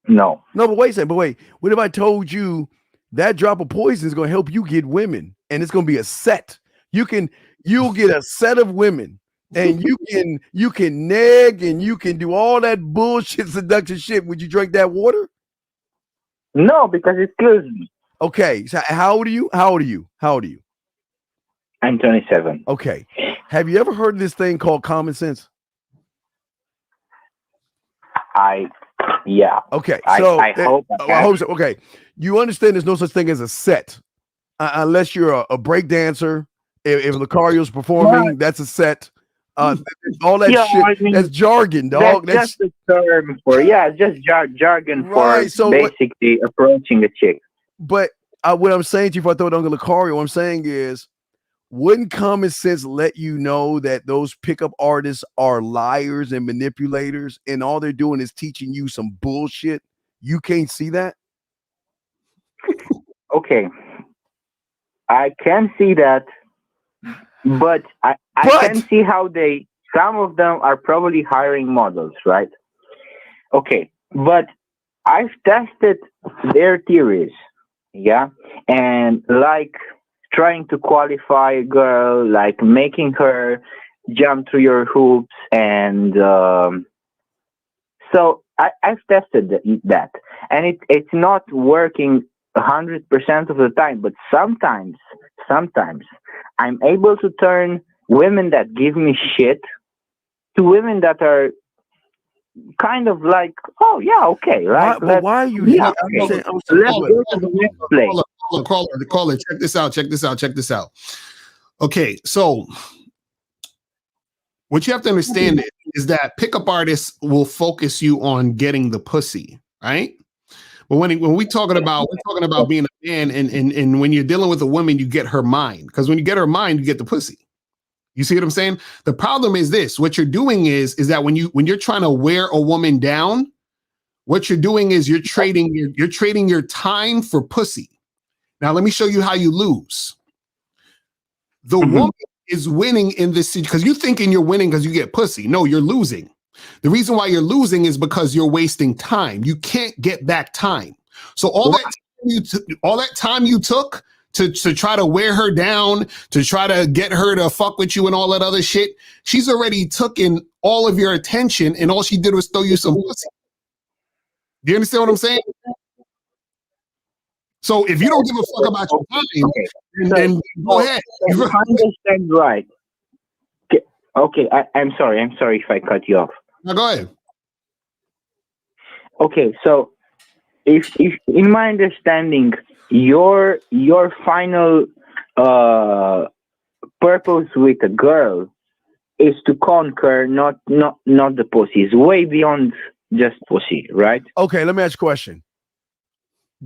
No. No, but wait a second. What if I told you that drop of poison is going to help you get women, and it's going to be a set? You'll get a set of women, and you can neg and you can do all that bullshit seduction shit. Would you drink that water? No, because it kills me. Okay. So how old are you? I'm 27. Okay. Have you ever heard of this thing called common sense? Yeah. Okay. So I hope so. Okay. You understand there's no such thing as a set unless you're a break dancer. If Lucario's performing, that's a set. All that shit, I mean, that's jargon, dog. That's just a term for just jargon for basically approaching a chick. But what I'm saying to you, if I throw it on Lucario, what I'm saying is, wouldn't common sense let you know that those pickup artists are liars and manipulators, and all they're doing is teaching you some bullshit? You can't see that? Okay. I can see that, but I can see how some of them are probably hiring models, right? Okay, but I've tested their theories, and like trying to qualify a girl, like making her jump through your hoops, and so I've tested that, and it's not working 100% of the time, but sometimes I'm able to turn women that give me shit to women that are kind of like, oh yeah, okay, right? Why are you here? Let's go to the next place. Caller, check this out. Okay, so what you have to understand is that pickup artists will focus you on getting the pussy, right? But when we're talking about being a man, and when you're dealing with a woman, you get her mind, because when you get her mind, you get the pussy. You see what I'm saying? The problem is this: what you're doing is that when you're trying to wear a woman down, what you're doing is you're trading your time for pussy. Now, let me show you how you lose. The woman is winning in this because you're thinking you're winning because you get pussy. No, you're losing. The reason why you're losing is because you're wasting time. You can't get back time. So all that time you took to try to wear her down, to try to get her to fuck with you and all that other shit, she's already taken all of your attention and all she did was throw you some pussy. Do you understand what I'm saying? So if you don't give a fuck about your time, then go ahead. If I understand right. Okay, I'm sorry if I cut you off. Now go ahead. Okay, so if in my understanding, your final purpose with a girl is to conquer, not the pussy. It's way beyond just pussy, right? Okay, let me ask you a question.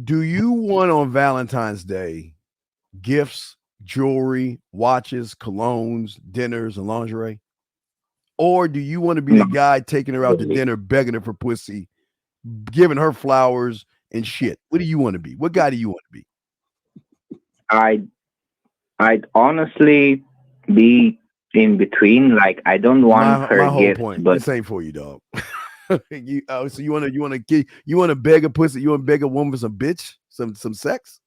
Do you want on Valentine's Day gifts, jewelry, watches, colognes, dinners, and lingerie? Or do you want to be the guy taking her out to dinner, begging her for pussy, giving her flowers and shit? What do you want to be? What guy do you want to be? I'd honestly be in between. Like, I don't want her my whole gifts, point. but This ain't for you, dog. So you want to beg a pussy? You want to beg a woman for some bitch, some sex?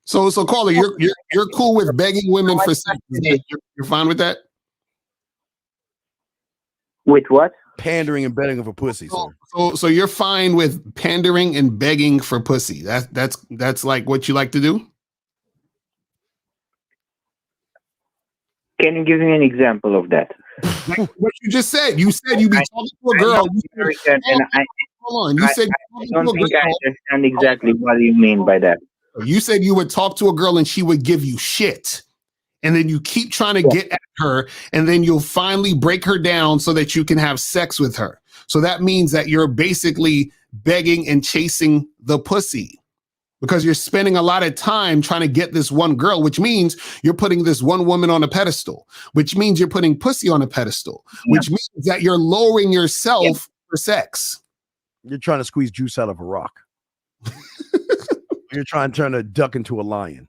So caller, you're cool with begging women for sex? You're fine with that? With what? Pandering and begging for pussy, sir. So you're fine with pandering and begging for pussy? That's like what you like to do? Can you give me an example of that? Like what you just said. You said you'd be talking to a girl. Hold on. You said I don't think I understand exactly what you mean by that. You said you would talk to a girl and she would give you shit. And then you keep trying to get at her, and then you'll finally break her down so that you can have sex with her. So that means that you're basically begging and chasing the pussy because you're spending a lot of time trying to get this one girl, which means you're putting this one woman on a pedestal, which means you're putting pussy on a pedestal, which means that you're lowering yourself for sex. You're trying to squeeze juice out of a rock. You're trying to turn a duck into a lion.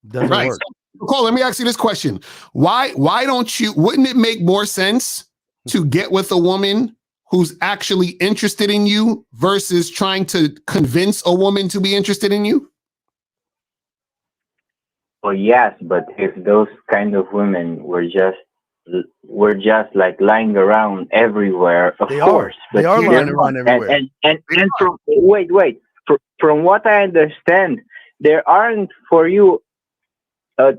Doesn't work. Cole, let me ask you this question. Wouldn't it make more sense to get with a woman who's actually interested in you versus trying to convince a woman to be interested in you? Well, yes, but if those kind of women were just like lying around everywhere, of course. They are lying around everywhere. And from what I understand, there aren't for you. There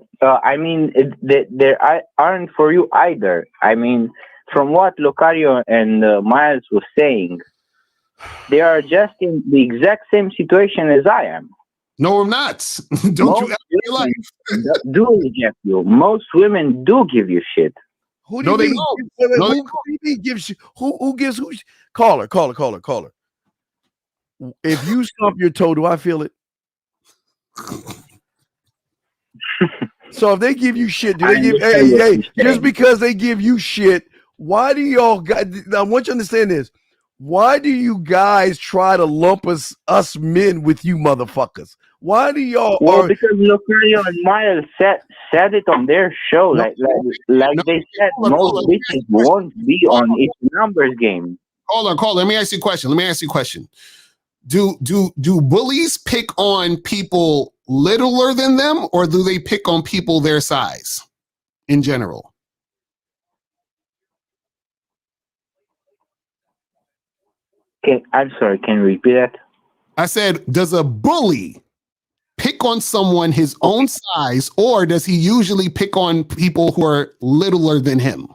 aren't for you either. I mean, from what Locario and Miles was saying, they are just in the exact same situation as I am. No, I'm not. Don't you ever realize? Do reject you. Most women do give you shit. Who do you mean gives you? Who gives who? Caller. If you stomp your toe, do I feel it? So if they give you shit, do they give? Hey, just because they give you shit, why do y'all? I want you to understand this. Why do you guys try to lump us men with you motherfuckers? Why do y'all? Well, because Locario and Miles said it on their show, they said, most bitches won't be on its numbers game. Hold on. Let me ask you a question. Do bullies pick on people littler than them, or do they pick on people their size in general? I'm sorry, can you repeat that? I said, does a bully pick on someone his own size, or does he usually pick on people who are littler than him?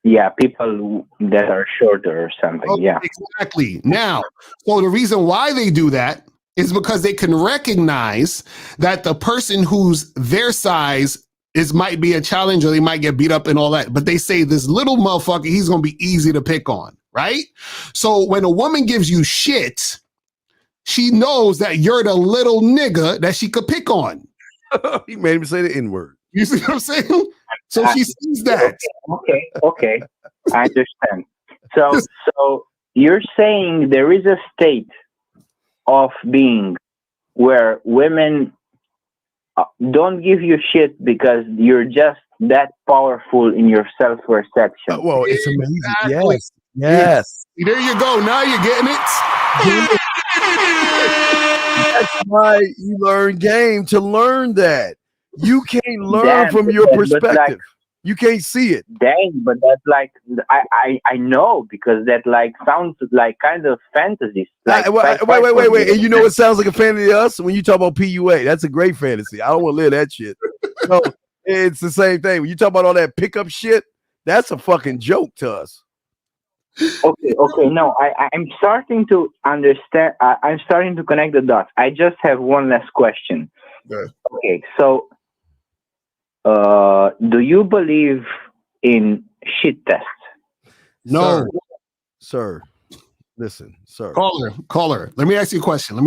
Yeah, people that are shorter or something. Yeah, exactly. Now, so the reason why they do that is because they can recognize that the person who's their size might be a challenge, or they might get beat up and all that. But they say this little motherfucker, he's going to be easy to pick on, right? So when a woman gives you shit, she knows that you're the little nigga that she could pick on. He made him say the N-word. You see what I'm saying? So she sees that. Okay. I understand. So you're saying there is a state of being where women don't give you shit because you're just that powerful in your self-perception. Well, it's amazing. Yes. There you go. Now you're getting it. That's why you learn game to learn that. You can't learn from your perspective. You can't see it. Dang, but that's like I know, because that like sounds like kind of fantasy. Like wait. And you know what sounds like a fantasy to us? When you talk about PUA, that's a great fantasy. I don't want to live that shit. No, it's the same thing. When you talk about all that pickup shit, that's a fucking joke to us. Okay. No, I'm starting to understand. I'm starting to connect the dots. I just have one last question. Okay, so do you believe in shit tests? No, sir. Listen, sir. Caller. Let me ask you a question.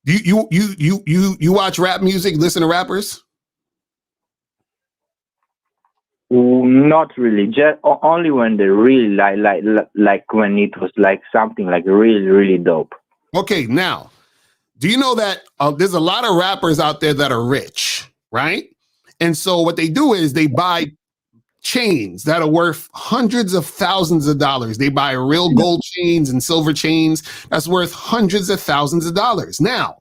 You watch rap music? Listen to rappers? Not really. Just only when they really like when it was like something like really dope. Okay, now, do you know that there's a lot of rappers out there that are rich, right? And so what they do is they buy chains that are worth hundreds of thousands of dollars. They buy real gold chains and silver chains that's worth hundreds of thousands of dollars. Now,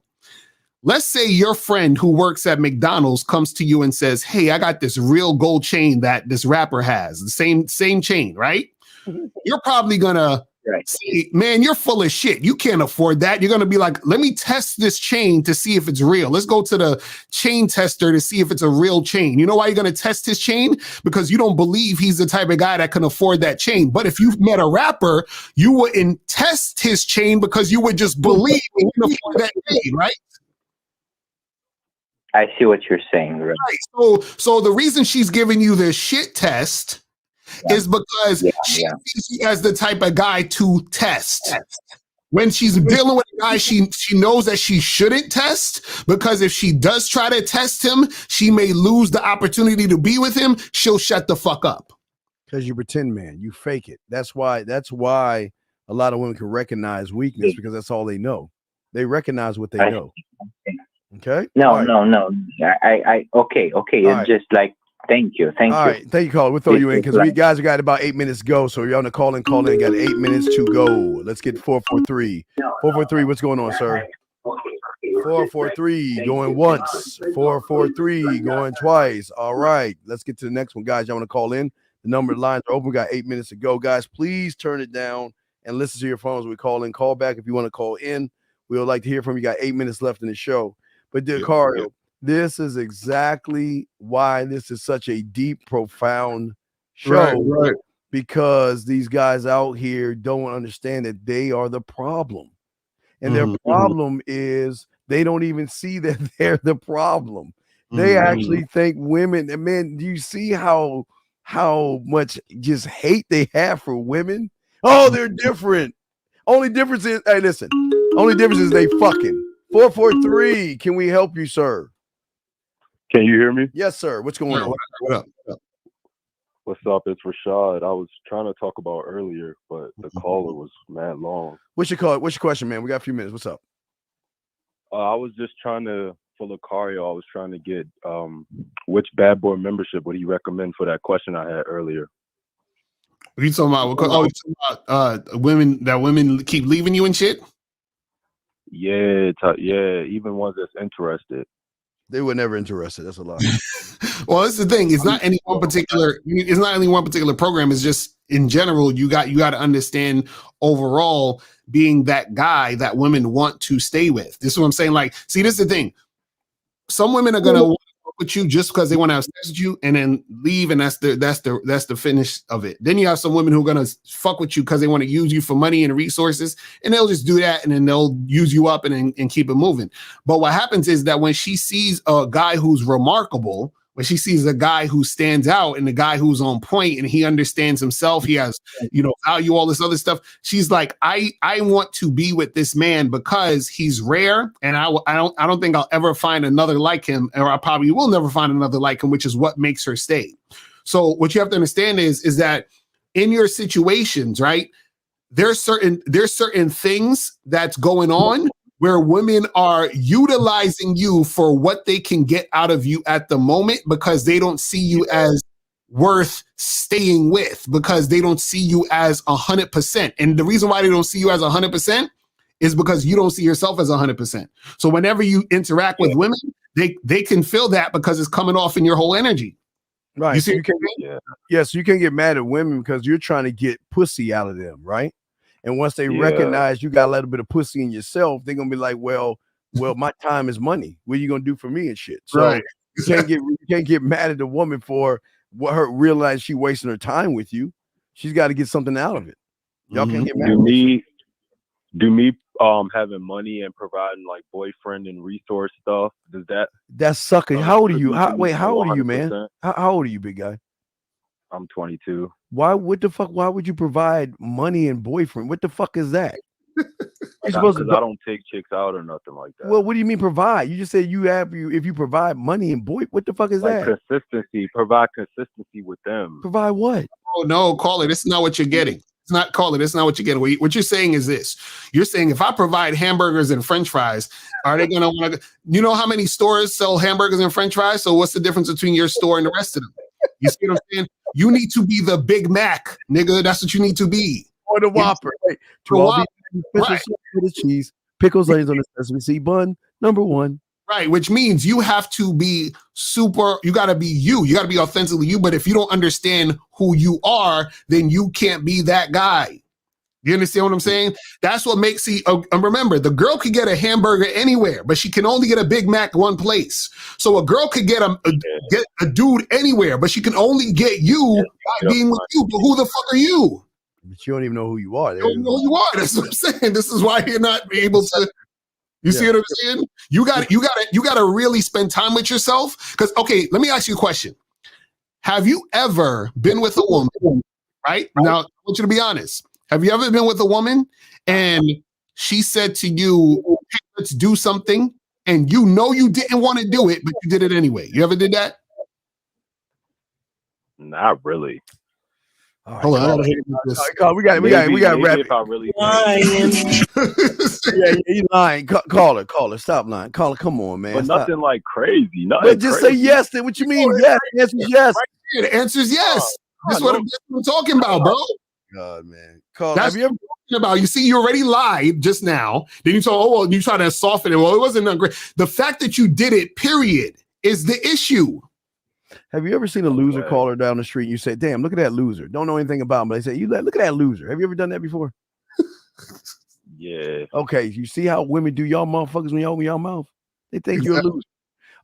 let's say your friend who works at McDonald's comes to you and says, "Hey, I got this real gold chain that this rapper has, the same chain," right? You're probably gonna say, "Man, you're full of shit. You can't afford that." You're gonna be like, "Let me test this chain to see if it's real. Let's go to the chain tester to see if it's a real chain." You know why you're gonna test his chain? Because you don't believe he's the type of guy that can afford that chain. But if you've met a rapper, you wouldn't test his chain because you would just believe he can afford that chain, right? I see what you're saying. Right. So the reason she's giving you the shit test is because she sees you as the type of guy to test. When she's dealing with a guy, she knows that she shouldn't test, because if she does try to test him, she may lose the opportunity to be with him. She'll shut the fuck up. Because you pretend, man. You fake it. That's why a lot of women can recognize weakness, because that's all they know. They recognize what they know. Okay. No. I okay. It's just like, thank you. All right, thank you, caller. We'll throw you in because we guys have got about 8 minutes to go. So you're on the call in. Got 8 minutes to go. Let's get 443. 443. What's going on, sir? 443 going once. 443 going twice. All right, let's get to the next one, guys. Y'all want to call in? The number of lines are open. We got 8 minutes to go, guys. Please turn it down and listen to your phones. We call in. Call back if you want to call in. We would like to hear from you. Got 8 minutes left in the show. But Decario, this is exactly why this is such a deep, profound show. Right. Because these guys out here don't understand that they are the problem. And their problem is they don't even see that they're the problem. They actually think women, and men, do you see how much just hate they have for women? Oh, they're different. Only difference is, hey, listen, only difference is they fucking. 443, can we help you, sir? Can you hear me? Yes, sir. What's going on? What up? What's up? It's Rashad. I was trying to talk about earlier, but the caller was mad long. What's your question, man? We got a few minutes. What's up? I was just trying to, for Lucario, I was trying to get which bad boy membership would he recommend for that question I had earlier? What are you talking about? You talking about women keep leaving you and shit? Yeah, even ones that's interested. They were never interested. That's a lot. Well, that's the thing. It's not any one particular program. It's just in general. You got to understand overall being that guy that women want to stay with. This is what I'm saying. Like, see, this is the thing. Some women are gonna work with you just because they want to have sex with you and then leave, and that's the finish of it. Then you have some women who are gonna fuck with you because they want to use you for money and resources, and they'll just do that, and then they'll use you up and keep it moving. But what happens is that when she sees a guy who's remarkable, when she sees a guy who stands out and a guy who's on point and he understands himself, he has, value, all this other stuff. She's like, I want to be with this man because he's rare. And I don't think I'll ever find another like him, or I probably will never find another like him, which is what makes her stay. So what you have to understand is that in your situations, right, there's certain things that's going on where women are utilizing you for what they can get out of you at the moment because they don't see you as worth staying with, because they don't see you as 100%. And the reason why they don't see you as 100% is because you don't see yourself as 100%. So whenever you interact with women, they can feel that because it's coming off in your whole energy. Right. You see, so you can't get mad at women because you're trying to get pussy out of them, right? And once they recognize you got a little bit of pussy in yourself, they're gonna be like, well, my time is money. What are you gonna do for me and shit? So you can't get mad at the woman for what her realize she wasting her time with you. She's got to get something out of it. Y'all can't get mad. Do me having money and providing like boyfriend and resource stuff, that's sucking. How old are you? How old are you, man? How old are you, big guy? I'm 22. What the fuck? Why would you provide money and boyfriend? What the fuck is that? Because I don't take chicks out or nothing like that. Well, what do you mean provide? You just said if you provide money and what the fuck is like that? Provide consistency with them. Provide what? Oh no, caller, this is not what you're getting. It's not caller. This is not what you're getting. What you're saying is this. You're saying if I provide hamburgers and French fries, are they gonna want to? You know how many stores sell hamburgers and French fries? So what's the difference between your store and the rest of them? You see what I'm saying? You need to be the Big Mac, nigga. That's what you need to be. Or the Whopper. Right. 12 right. With cheese, pickles, onions on the sesame seed bun. Number 1. Right, which means you have to be you got to be you. You got to be authentically you. But if you don't understand who you are, then you can't be that guy. You understand what I'm saying? That's what makes remember, the girl could get a hamburger anywhere, but she can only get a Big Mac one place. So a girl could get a dude anywhere, but she can only get you by being with you. But who the fuck are you? But you don't even know who you are. You don't know who you are. That's what I'm saying. This is why you're not able to. You see what I'm saying? You got to really spend time with yourself. Because okay, let me ask you a question. Have you ever been with a woman? Right now, I want you to be honest. Have you ever been with a woman and she said to you, hey, let's do something, and you know you didn't want to do it, but you did it anyway? You ever did that? Not really. Hold on, we got to wrap it. Really you lying. Call her. Stop lying. Call her. Come on, man. But nothing like crazy. But just say yes. Then what you mean? Yes. The answer is yes. The answer is yes. That's what I'm talking about, bro. God, man. Call. That's what I'm talking about. You see, you already lied just now. Then you told, you try to soften it. Well, it wasn't that great. The fact that you did it, period, is the issue. Have you ever seen a loser caller down the street and you say, damn, look at that loser. Don't know anything about him. But they say, look at that loser. Have you ever done that before? Yeah. Okay. You see how women do y'all motherfuckers when y'all open y'all mouth? They think you're a loser.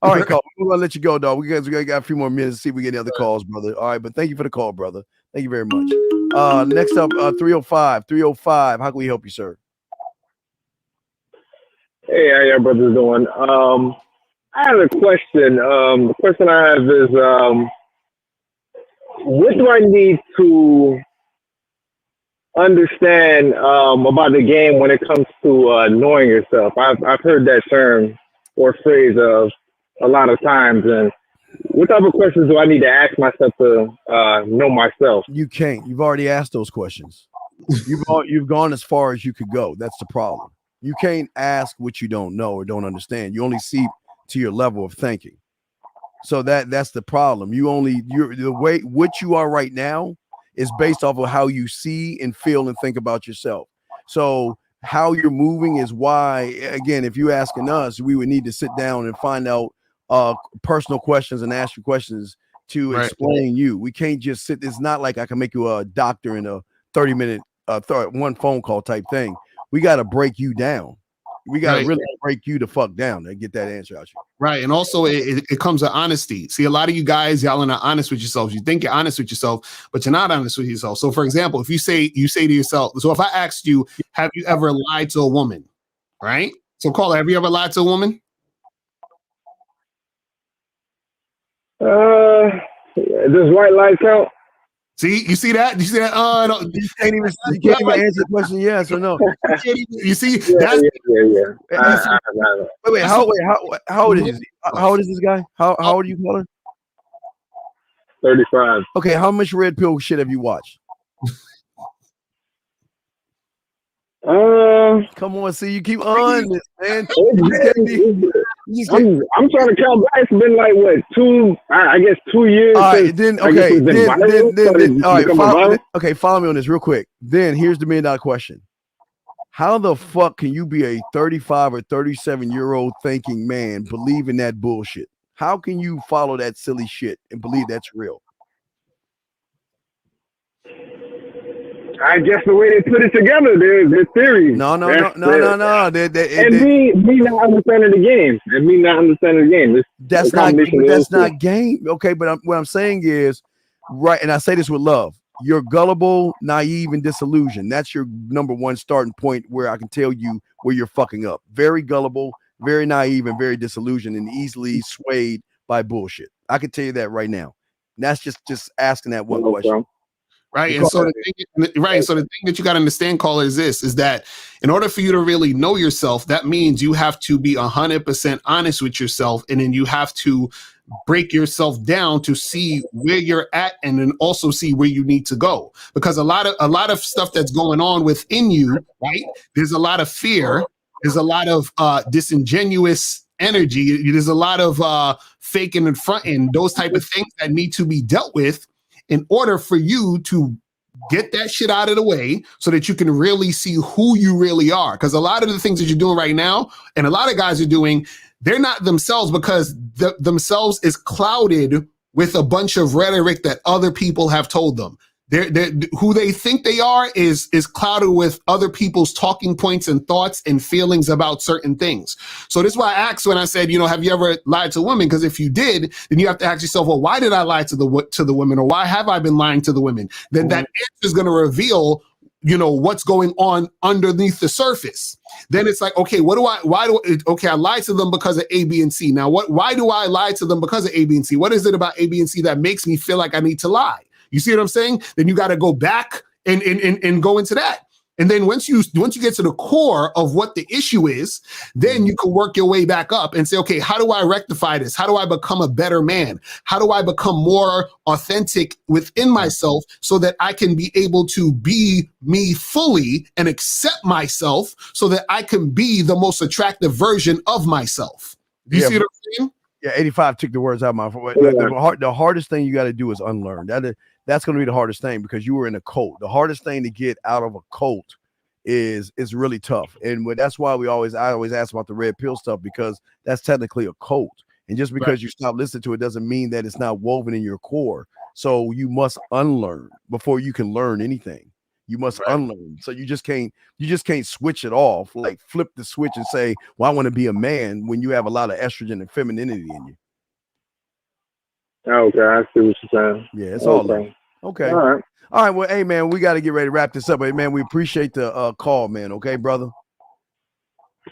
All right, Carl. We're going to let you go, dog. We got a few more minutes to see if we get any other calls, brother. All right. But thank you for the call, brother. Thank you very much. Next up, 305. 305. How can we help you, sir? Hey, how y'all brothers doing? I have a question. The question I have is, what do I need to understand about the game when it comes to knowing yourself? I've heard that term or phrase of a lot of times, and what type of questions do I need to ask myself to know myself? You can't. You've already asked those questions. You've gone as far as you could go. That's the problem. You can't ask what you don't know or don't understand. You only see to your level of thinking. So that's the problem. The way what you are right now is based off of how you see and feel and think about yourself. So how you're moving is why, again, if you're asking us, we would need to sit down and find out personal questions and ask you questions to explain you. We can't just sit. It's not like I can make you a doctor in a 30-minute one phone call type thing. We got to break you down. We got to really break you the fuck down to get that answer out you. Right. And also it comes to honesty. See, a lot of you guys, y'all are not honest with yourselves. You think you're honest with yourself, but you're not honest with yourself. So for example, if you say to yourself, so if I asked you, have you ever lied to a woman? Right? So caller, have you ever lied to a woman? Does white light count? See, you see that? You see that? You can't even answer the question yes or no. You see? Yeah. Wait, how old is he? How old is this guy? How old are you, caller? 35. Okay, how much red pill shit have you watched? Come on, see, you keep on this, man. I'm trying to count back. It's been like what, 2 years. All right, then all right, follow me on this real quick. Then here's the $1 million question. How the fuck can you be a 35 or 37-year-old thinking man believe in that bullshit? How can you follow that silly shit and believe that's real? I guess the way they put it together, the theory. No. And me not understanding the game. That's not game. Okay, but what I'm saying is, right, and I say this with love. You're gullible, naive, and disillusioned. That's your number one starting point where I can tell you where you're fucking up. Very gullible, very naive, and very disillusioned, and easily swayed by bullshit. I can tell you that right now. And that's just asking that one question. Right. And so the thing that you got to understand, caller, is this, is that in order for you to really know yourself, that means you have to be 100% honest with yourself. And then you have to break yourself down to see where you're at and then also see where you need to go. Because a lot of stuff that's going on within you, right? There's a lot of fear. There's a lot of disingenuous energy. There's a lot of faking and fronting, those type of things that need to be dealt with in order for you to get that shit out of the way so that you can really see who you really are. Because a lot of the things that you're doing right now, and a lot of guys are doing, they're not themselves because themselves is clouded with a bunch of rhetoric that other people have told them. They're who they think they are is clouded with other people's talking points and thoughts and feelings about certain things. So this is why I asked when I said, have you ever lied to women? Because if you did, then you have to ask yourself, well, why did I lie to the women, or why have I been lying to the women? Then that answer is going to reveal, what's going on underneath the surface. Then it's like, okay, I lied to them because of A, B, and C. Now, why do I lie to them because of A, B, and C? What is it about A, B, and C that makes me feel like I need to lie? You see what I'm saying? Then you got to go back and go into that. And then once you get to the core of what the issue is, then you can work your way back up and say, okay, how do I rectify this? How do I become a better man? How do I become more authentic within myself so that I can be able to be me fully and accept myself so that I can be the most attractive version of myself? Do you see what I'm saying? Yeah, 85 took the words out of my mouth. The hardest thing you got to do is unlearn. That's going to be the hardest thing because you were in a cult. The hardest thing to get out of a cult is really tough. And that's why I always ask about the red pill stuff, because that's technically a cult. And just because you stop listening to it doesn't mean that it's not woven in your core. So you must unlearn before you can learn anything. You must unlearn. So you just can't switch it off, like flip the switch and say, well, I want to be a man, when you have a lot of estrogen and femininity in you. Okay, I see what you're saying. Yeah, it's all okay. All right. Well, hey, man, we got to get ready to wrap this up. But, man, we appreciate the call, man. Okay, brother?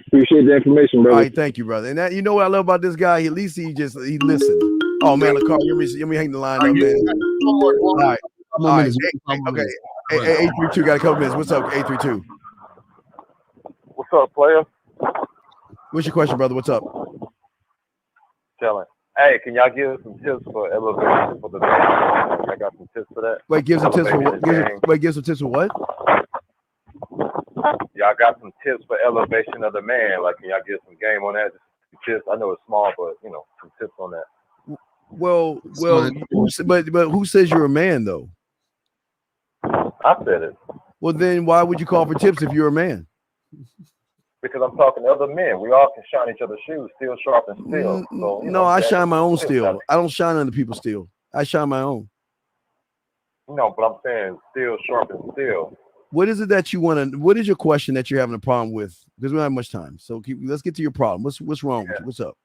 Appreciate the information, brother. All right, thank you, brother. And that, what I love about this guy? At least he listened. Oh, man, LaCar, let me hang the line up, man. All right. Okay. Hey, 832 got a couple minutes. What's up, 832? What's up, player? What's your question, brother? What's up? Telling. Hey, can y'all give some tips for elevation for the man? I got some tips for that. Wait, give some tips for what? Give some tips for what? Y'all got some tips for elevation of the man. Like, can y'all give some game on that? Just tips. I know it's small, but some tips on that. Well, but who says you're a man though? I said it. Well, then why would you call for tips if you're a man? Because I'm talking to other men. We all can shine each other's shoes, steel sharp and steel. So, no, I shine my own steel. I don't shine other people's steel. I shine my own. No, but I'm saying steel sharp and steel. What is it that you want to? What is your question that you're having a problem with? Because we don't have much time. So let's get to your problem. What's wrong with you? What's up?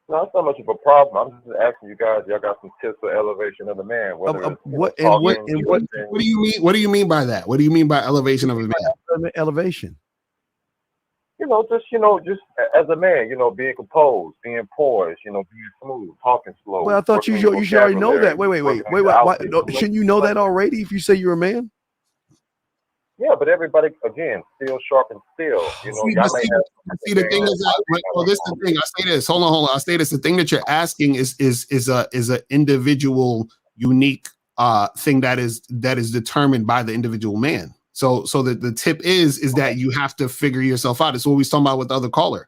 No, it's not much of a problem. I'm just asking you guys. Y'all got some tips for elevation of the man. What do you mean? What do you mean by that? What do you mean by elevation of a man? Elevation. Just as a man, being composed, being poised, being smooth, talking slow. Well, I thought you should already know that. Wait. Why, shouldn't you know that already if you say you're a man? Yeah, but everybody, again, steel sharp and steel. The thing is, this is the thing. I say this. Hold on. I say this. The thing that you're asking is a individual, unique thing that is determined by the individual man. So the tip is that you have to figure yourself out. It's what we was talking about with the other caller.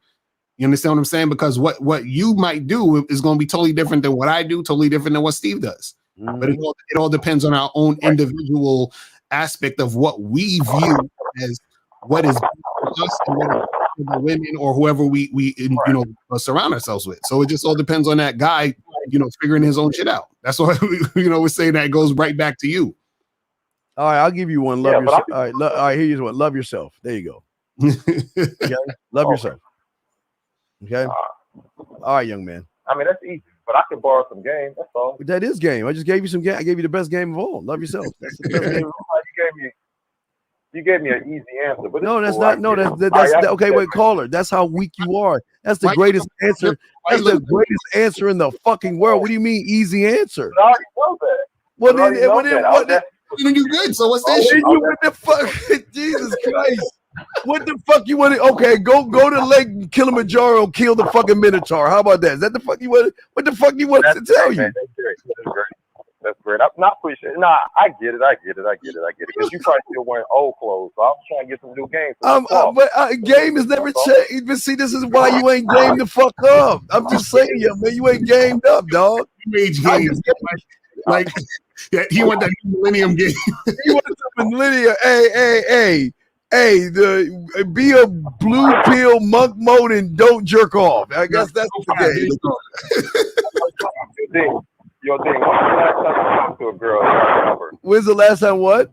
You understand what I'm saying? Because what you might do is going to be totally different than what I do, totally different than what Steve does. Mm-hmm. But it all depends on our own individual aspect of what we view as what is us and what is the women or whoever we surround ourselves with. So it just all depends on that guy, figuring his own shit out. That's why we're saying that goes right back to you. All right, I'll give you one. Love yourself. All right, here's one. Love yourself. There you go. Okay, love yourself. Okay. All right, young man. I mean, that's easy, but I can borrow some game. That's all. But that is game. I just gave you some game. I gave you the best game of all. Love yourself. That's the best game. You gave me an easy answer. But no, that's not. No, that's okay. Wait, caller. That's how weak you are. That's the greatest answer. That's the greatest answer in the fucking world. What do you mean easy answer? I already know that. Well, then you good? So what's this? What the fuck? Jesus Christ. What the fuck you want to? Okay, go to Lake Kilimanjaro, kill the fucking Minotaur. How about that? Is that the fuck you want? What the fuck you want to tell you? Man, that's great. I'm not appreciating. Nah, I get it. Because you probably still wearing old clothes, so I'm trying to get some new games. But game has never changed. But see, this is why you ain't game the fuck up. I'm just saying, man, you ain't gamed up, dog. Like yeah, he want that Millennium game. He wants the Millennium. Hey, be a blue pill monk mode and don't jerk off. I guess that's the game. Yo, Ding, when's the last time you talked to a girl? When's the last time what?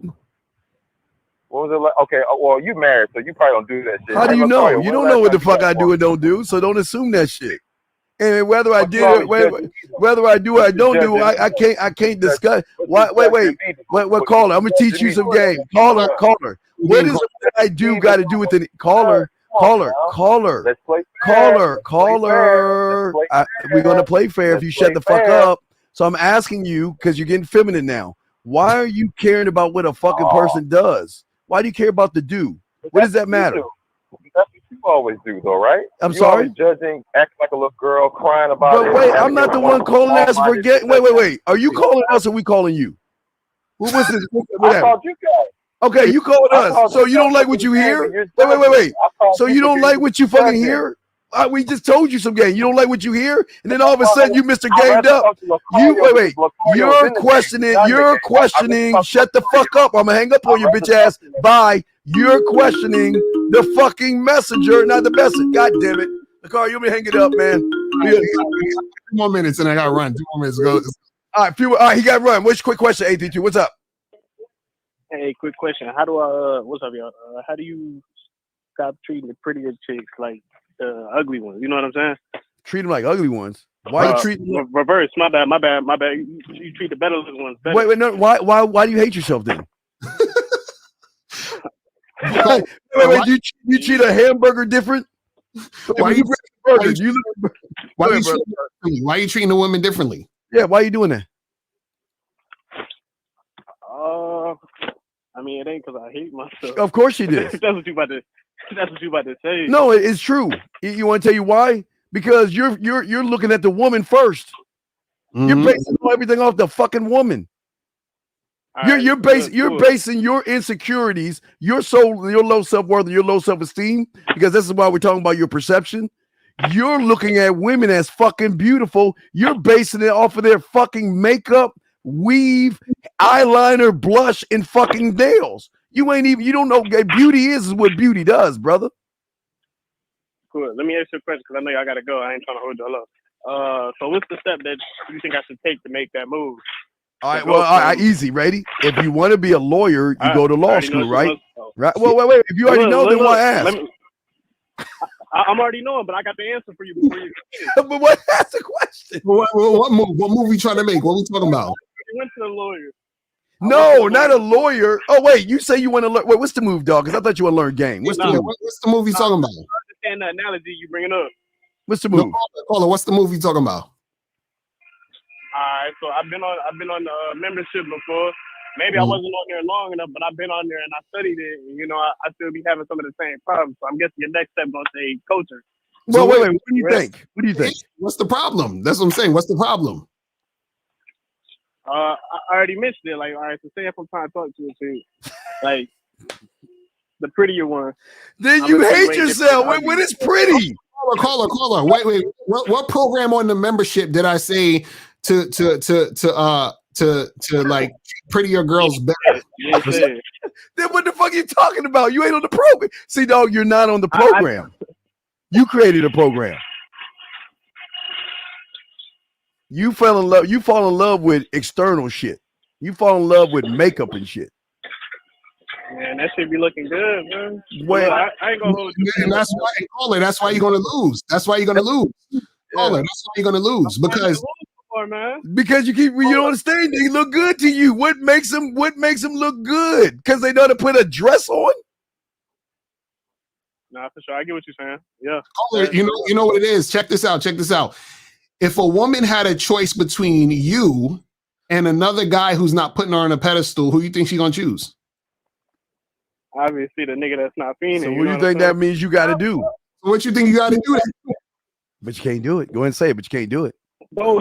What was it like? Okay, well, you married, so you probably don't do that shit. How do you know? You don't know what the fuck I do and don't do, so don't assume that shit. And whether I did it, whether I do or I don't do, I can't discuss. Wait, caller, I'm gonna teach you some game. Caller. What is what I do got to do with the caller? We're gonna play fair if you shut the fuck up. So I'm asking you because you're getting feminine now. Why are you caring about what a fucking person does? Why do you care about the do? What does that matter? That's what you always do, though, right? I'm sorry. Judging, acting like a little girl, crying about it. But wait, I'm not the one calling us for get. Wait. Are you calling us or we calling you? What's this? I called you guys. Okay, you calling us. So you don't like what you hear? Wait. So you don't like what you fucking hear? We just told you some game. You don't like what you hear, and then all of a sudden you Mr. Gamed up. Wait. You're questioning. Shut the fuck up. I'm gonna hang up on your bitch ass. Bye. You're questioning the fucking messenger, not the message. God damn it. Car, you want me to hang it up, man? 2 more minutes and I gotta run. 2 more minutes ago. All right, he got to run. What's your quick question, AT2? What's up? Hey, quick question. How do I? What's up, y'all? How do you stop treating the prettier chicks like the ugly ones? You know what I'm saying? Treat them like ugly ones. Why you treat them? Reverse? My bad. You treat the better looking ones better. Wait. No. Why do you hate yourself then? wait. You treat a hamburger different? Why are you treating the women differently? Yeah. Why are you doing that? I mean, it ain't because I hate myself. Of course you did. That's what you about to say. No, it's true. You want to tell you why? Because you're looking at the woman first. Mm-hmm. You're basing everything off the fucking woman. You're basing your insecurities, your low self-worth, your low self-esteem, because this is why we're talking about your perception. You're looking at women as fucking beautiful. You're basing it off of their fucking makeup, weave, eyeliner, blush, and fucking nails. You don't know beauty is what beauty does, brother. Cool. Let me ask you a question because I know y'all gotta go. I ain't trying to hold y'all up. So what's the step that you think I should take to make that move? All right, easy. Ready? If you want to be a lawyer, you go to law school, right? Right. Well, wait. If you already know, then why ask? I'm already knowing, but I got the answer for you before you. But what? That's the question. What move? What move we trying to make? What we talking about? You went to the lawyer. No, not a lawyer. Oh wait, you say you want to learn? Wait, what's the move, dog? Because I thought you want to learn game. What's the move? What's the move you talking about? I understand the analogy you bringing up. What's the move? Caller, what's the move you talking about? All right, so I've been on the membership before. Maybe I wasn't on there long enough, but I've been on there and I studied it. And, I still be having some of the same problems. So I'm guessing your next step gonna say culture. Well, wait. What do you think? What do you think? What's the problem? That's what I'm saying. What's the problem? I already mentioned it. Like, all right, so say if I'm trying to talk to a chick, like the prettier one. Then you hate yourself. When it's pretty. Caller. Wait. What program on the membership did I say to to like prettier girls better. Then what the fuck are you talking about? You ain't on the program. See, dog, you're not on the program. You created a program. You fell in love. You fall in love with external shit. You fall in love with makeup and shit. Man, that shit be looking good, man. Well, I ain't gonna hold you. And that's why, caller, that's why you're gonna lose. That's why you're gonna lose. Caller, that's why you're gonna lose because you don't understand. They look good to you. What makes them look good? Because they know how to put a dress on. Nah, for sure. I get what you're saying. Yeah. Caller, you know what it is. Check this out. If a woman had a choice between you and another guy who's not putting her on a pedestal, who you think she gonna choose? Obviously, the nigga that's not fiending. So what do you think that means you got to do? What you think you got to do? But you can't do it. Go ahead and say it, but you can't do it. No,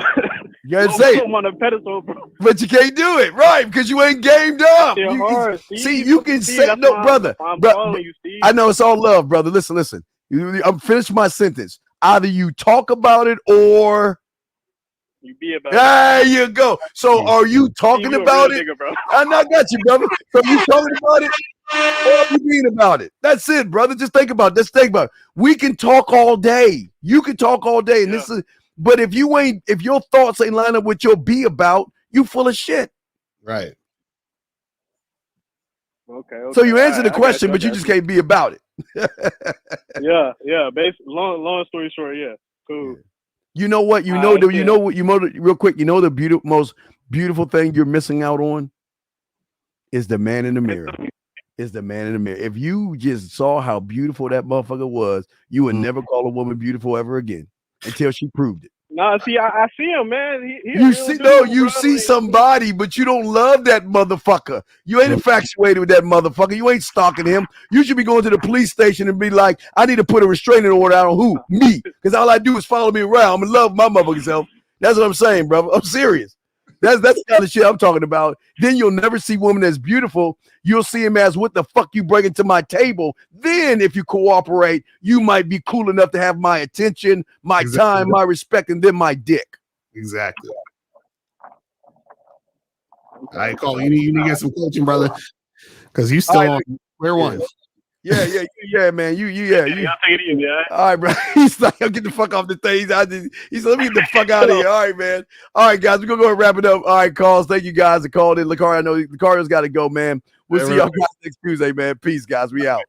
you gotta say it. on a pedestal, bro. But you can't do it, right? Because you ain't gamed up. You can say no, brother. I know it's all love, brother. Listen. I'm finished my sentence. Either you talk about it or you be about it. There you go. So are you talking about it? Nigga, I got you, brother. So you talking about it or you being about it? That's it, brother. Just think about it. We can talk all day. You can talk all day. And this is, but if your thoughts ain't line up with your be about, you full of shit. Right. Okay. So you answer the question, but you just can't be about it. yeah. Long story short, yeah. Cool. You know what? Real quick. You know the most beautiful thing you're missing out on is the man in the mirror. If you just saw how beautiful that motherfucker was, you would never call a woman beautiful ever again until she proved it. No, see, I see him, man. You see somebody, but you don't love that motherfucker. You ain't infatuated with that motherfucker. You ain't stalking him. You should be going to the police station and be like, I need to put a restraining order out on who? Me. Because all I do is follow me around. I'm in love with my motherfucking self. That's what I'm saying, brother. I'm serious. That's the kind of shit I'm talking about. Then you'll never see women as beautiful. You'll see him as what the fuck you bringing to my table. Then if you cooperate, you might be cool enough to have my attention, my time, my respect, and then my dick. Exactly. All right, Cole, you need to get some coaching, brother, because you still on square one. Yeah, man. You Y'all take it easy, all right? All right, bro. He's like, I'll get the fuck off the thing. He said, let me get the fuck out of here. All right, man. All right, guys, we're going to go and wrap it up. All right, calls. Thank you guys that called in. Lakari, I know Lakario's got to go, man. We'll see y'all guys next Tuesday, man. Peace, guys. We out.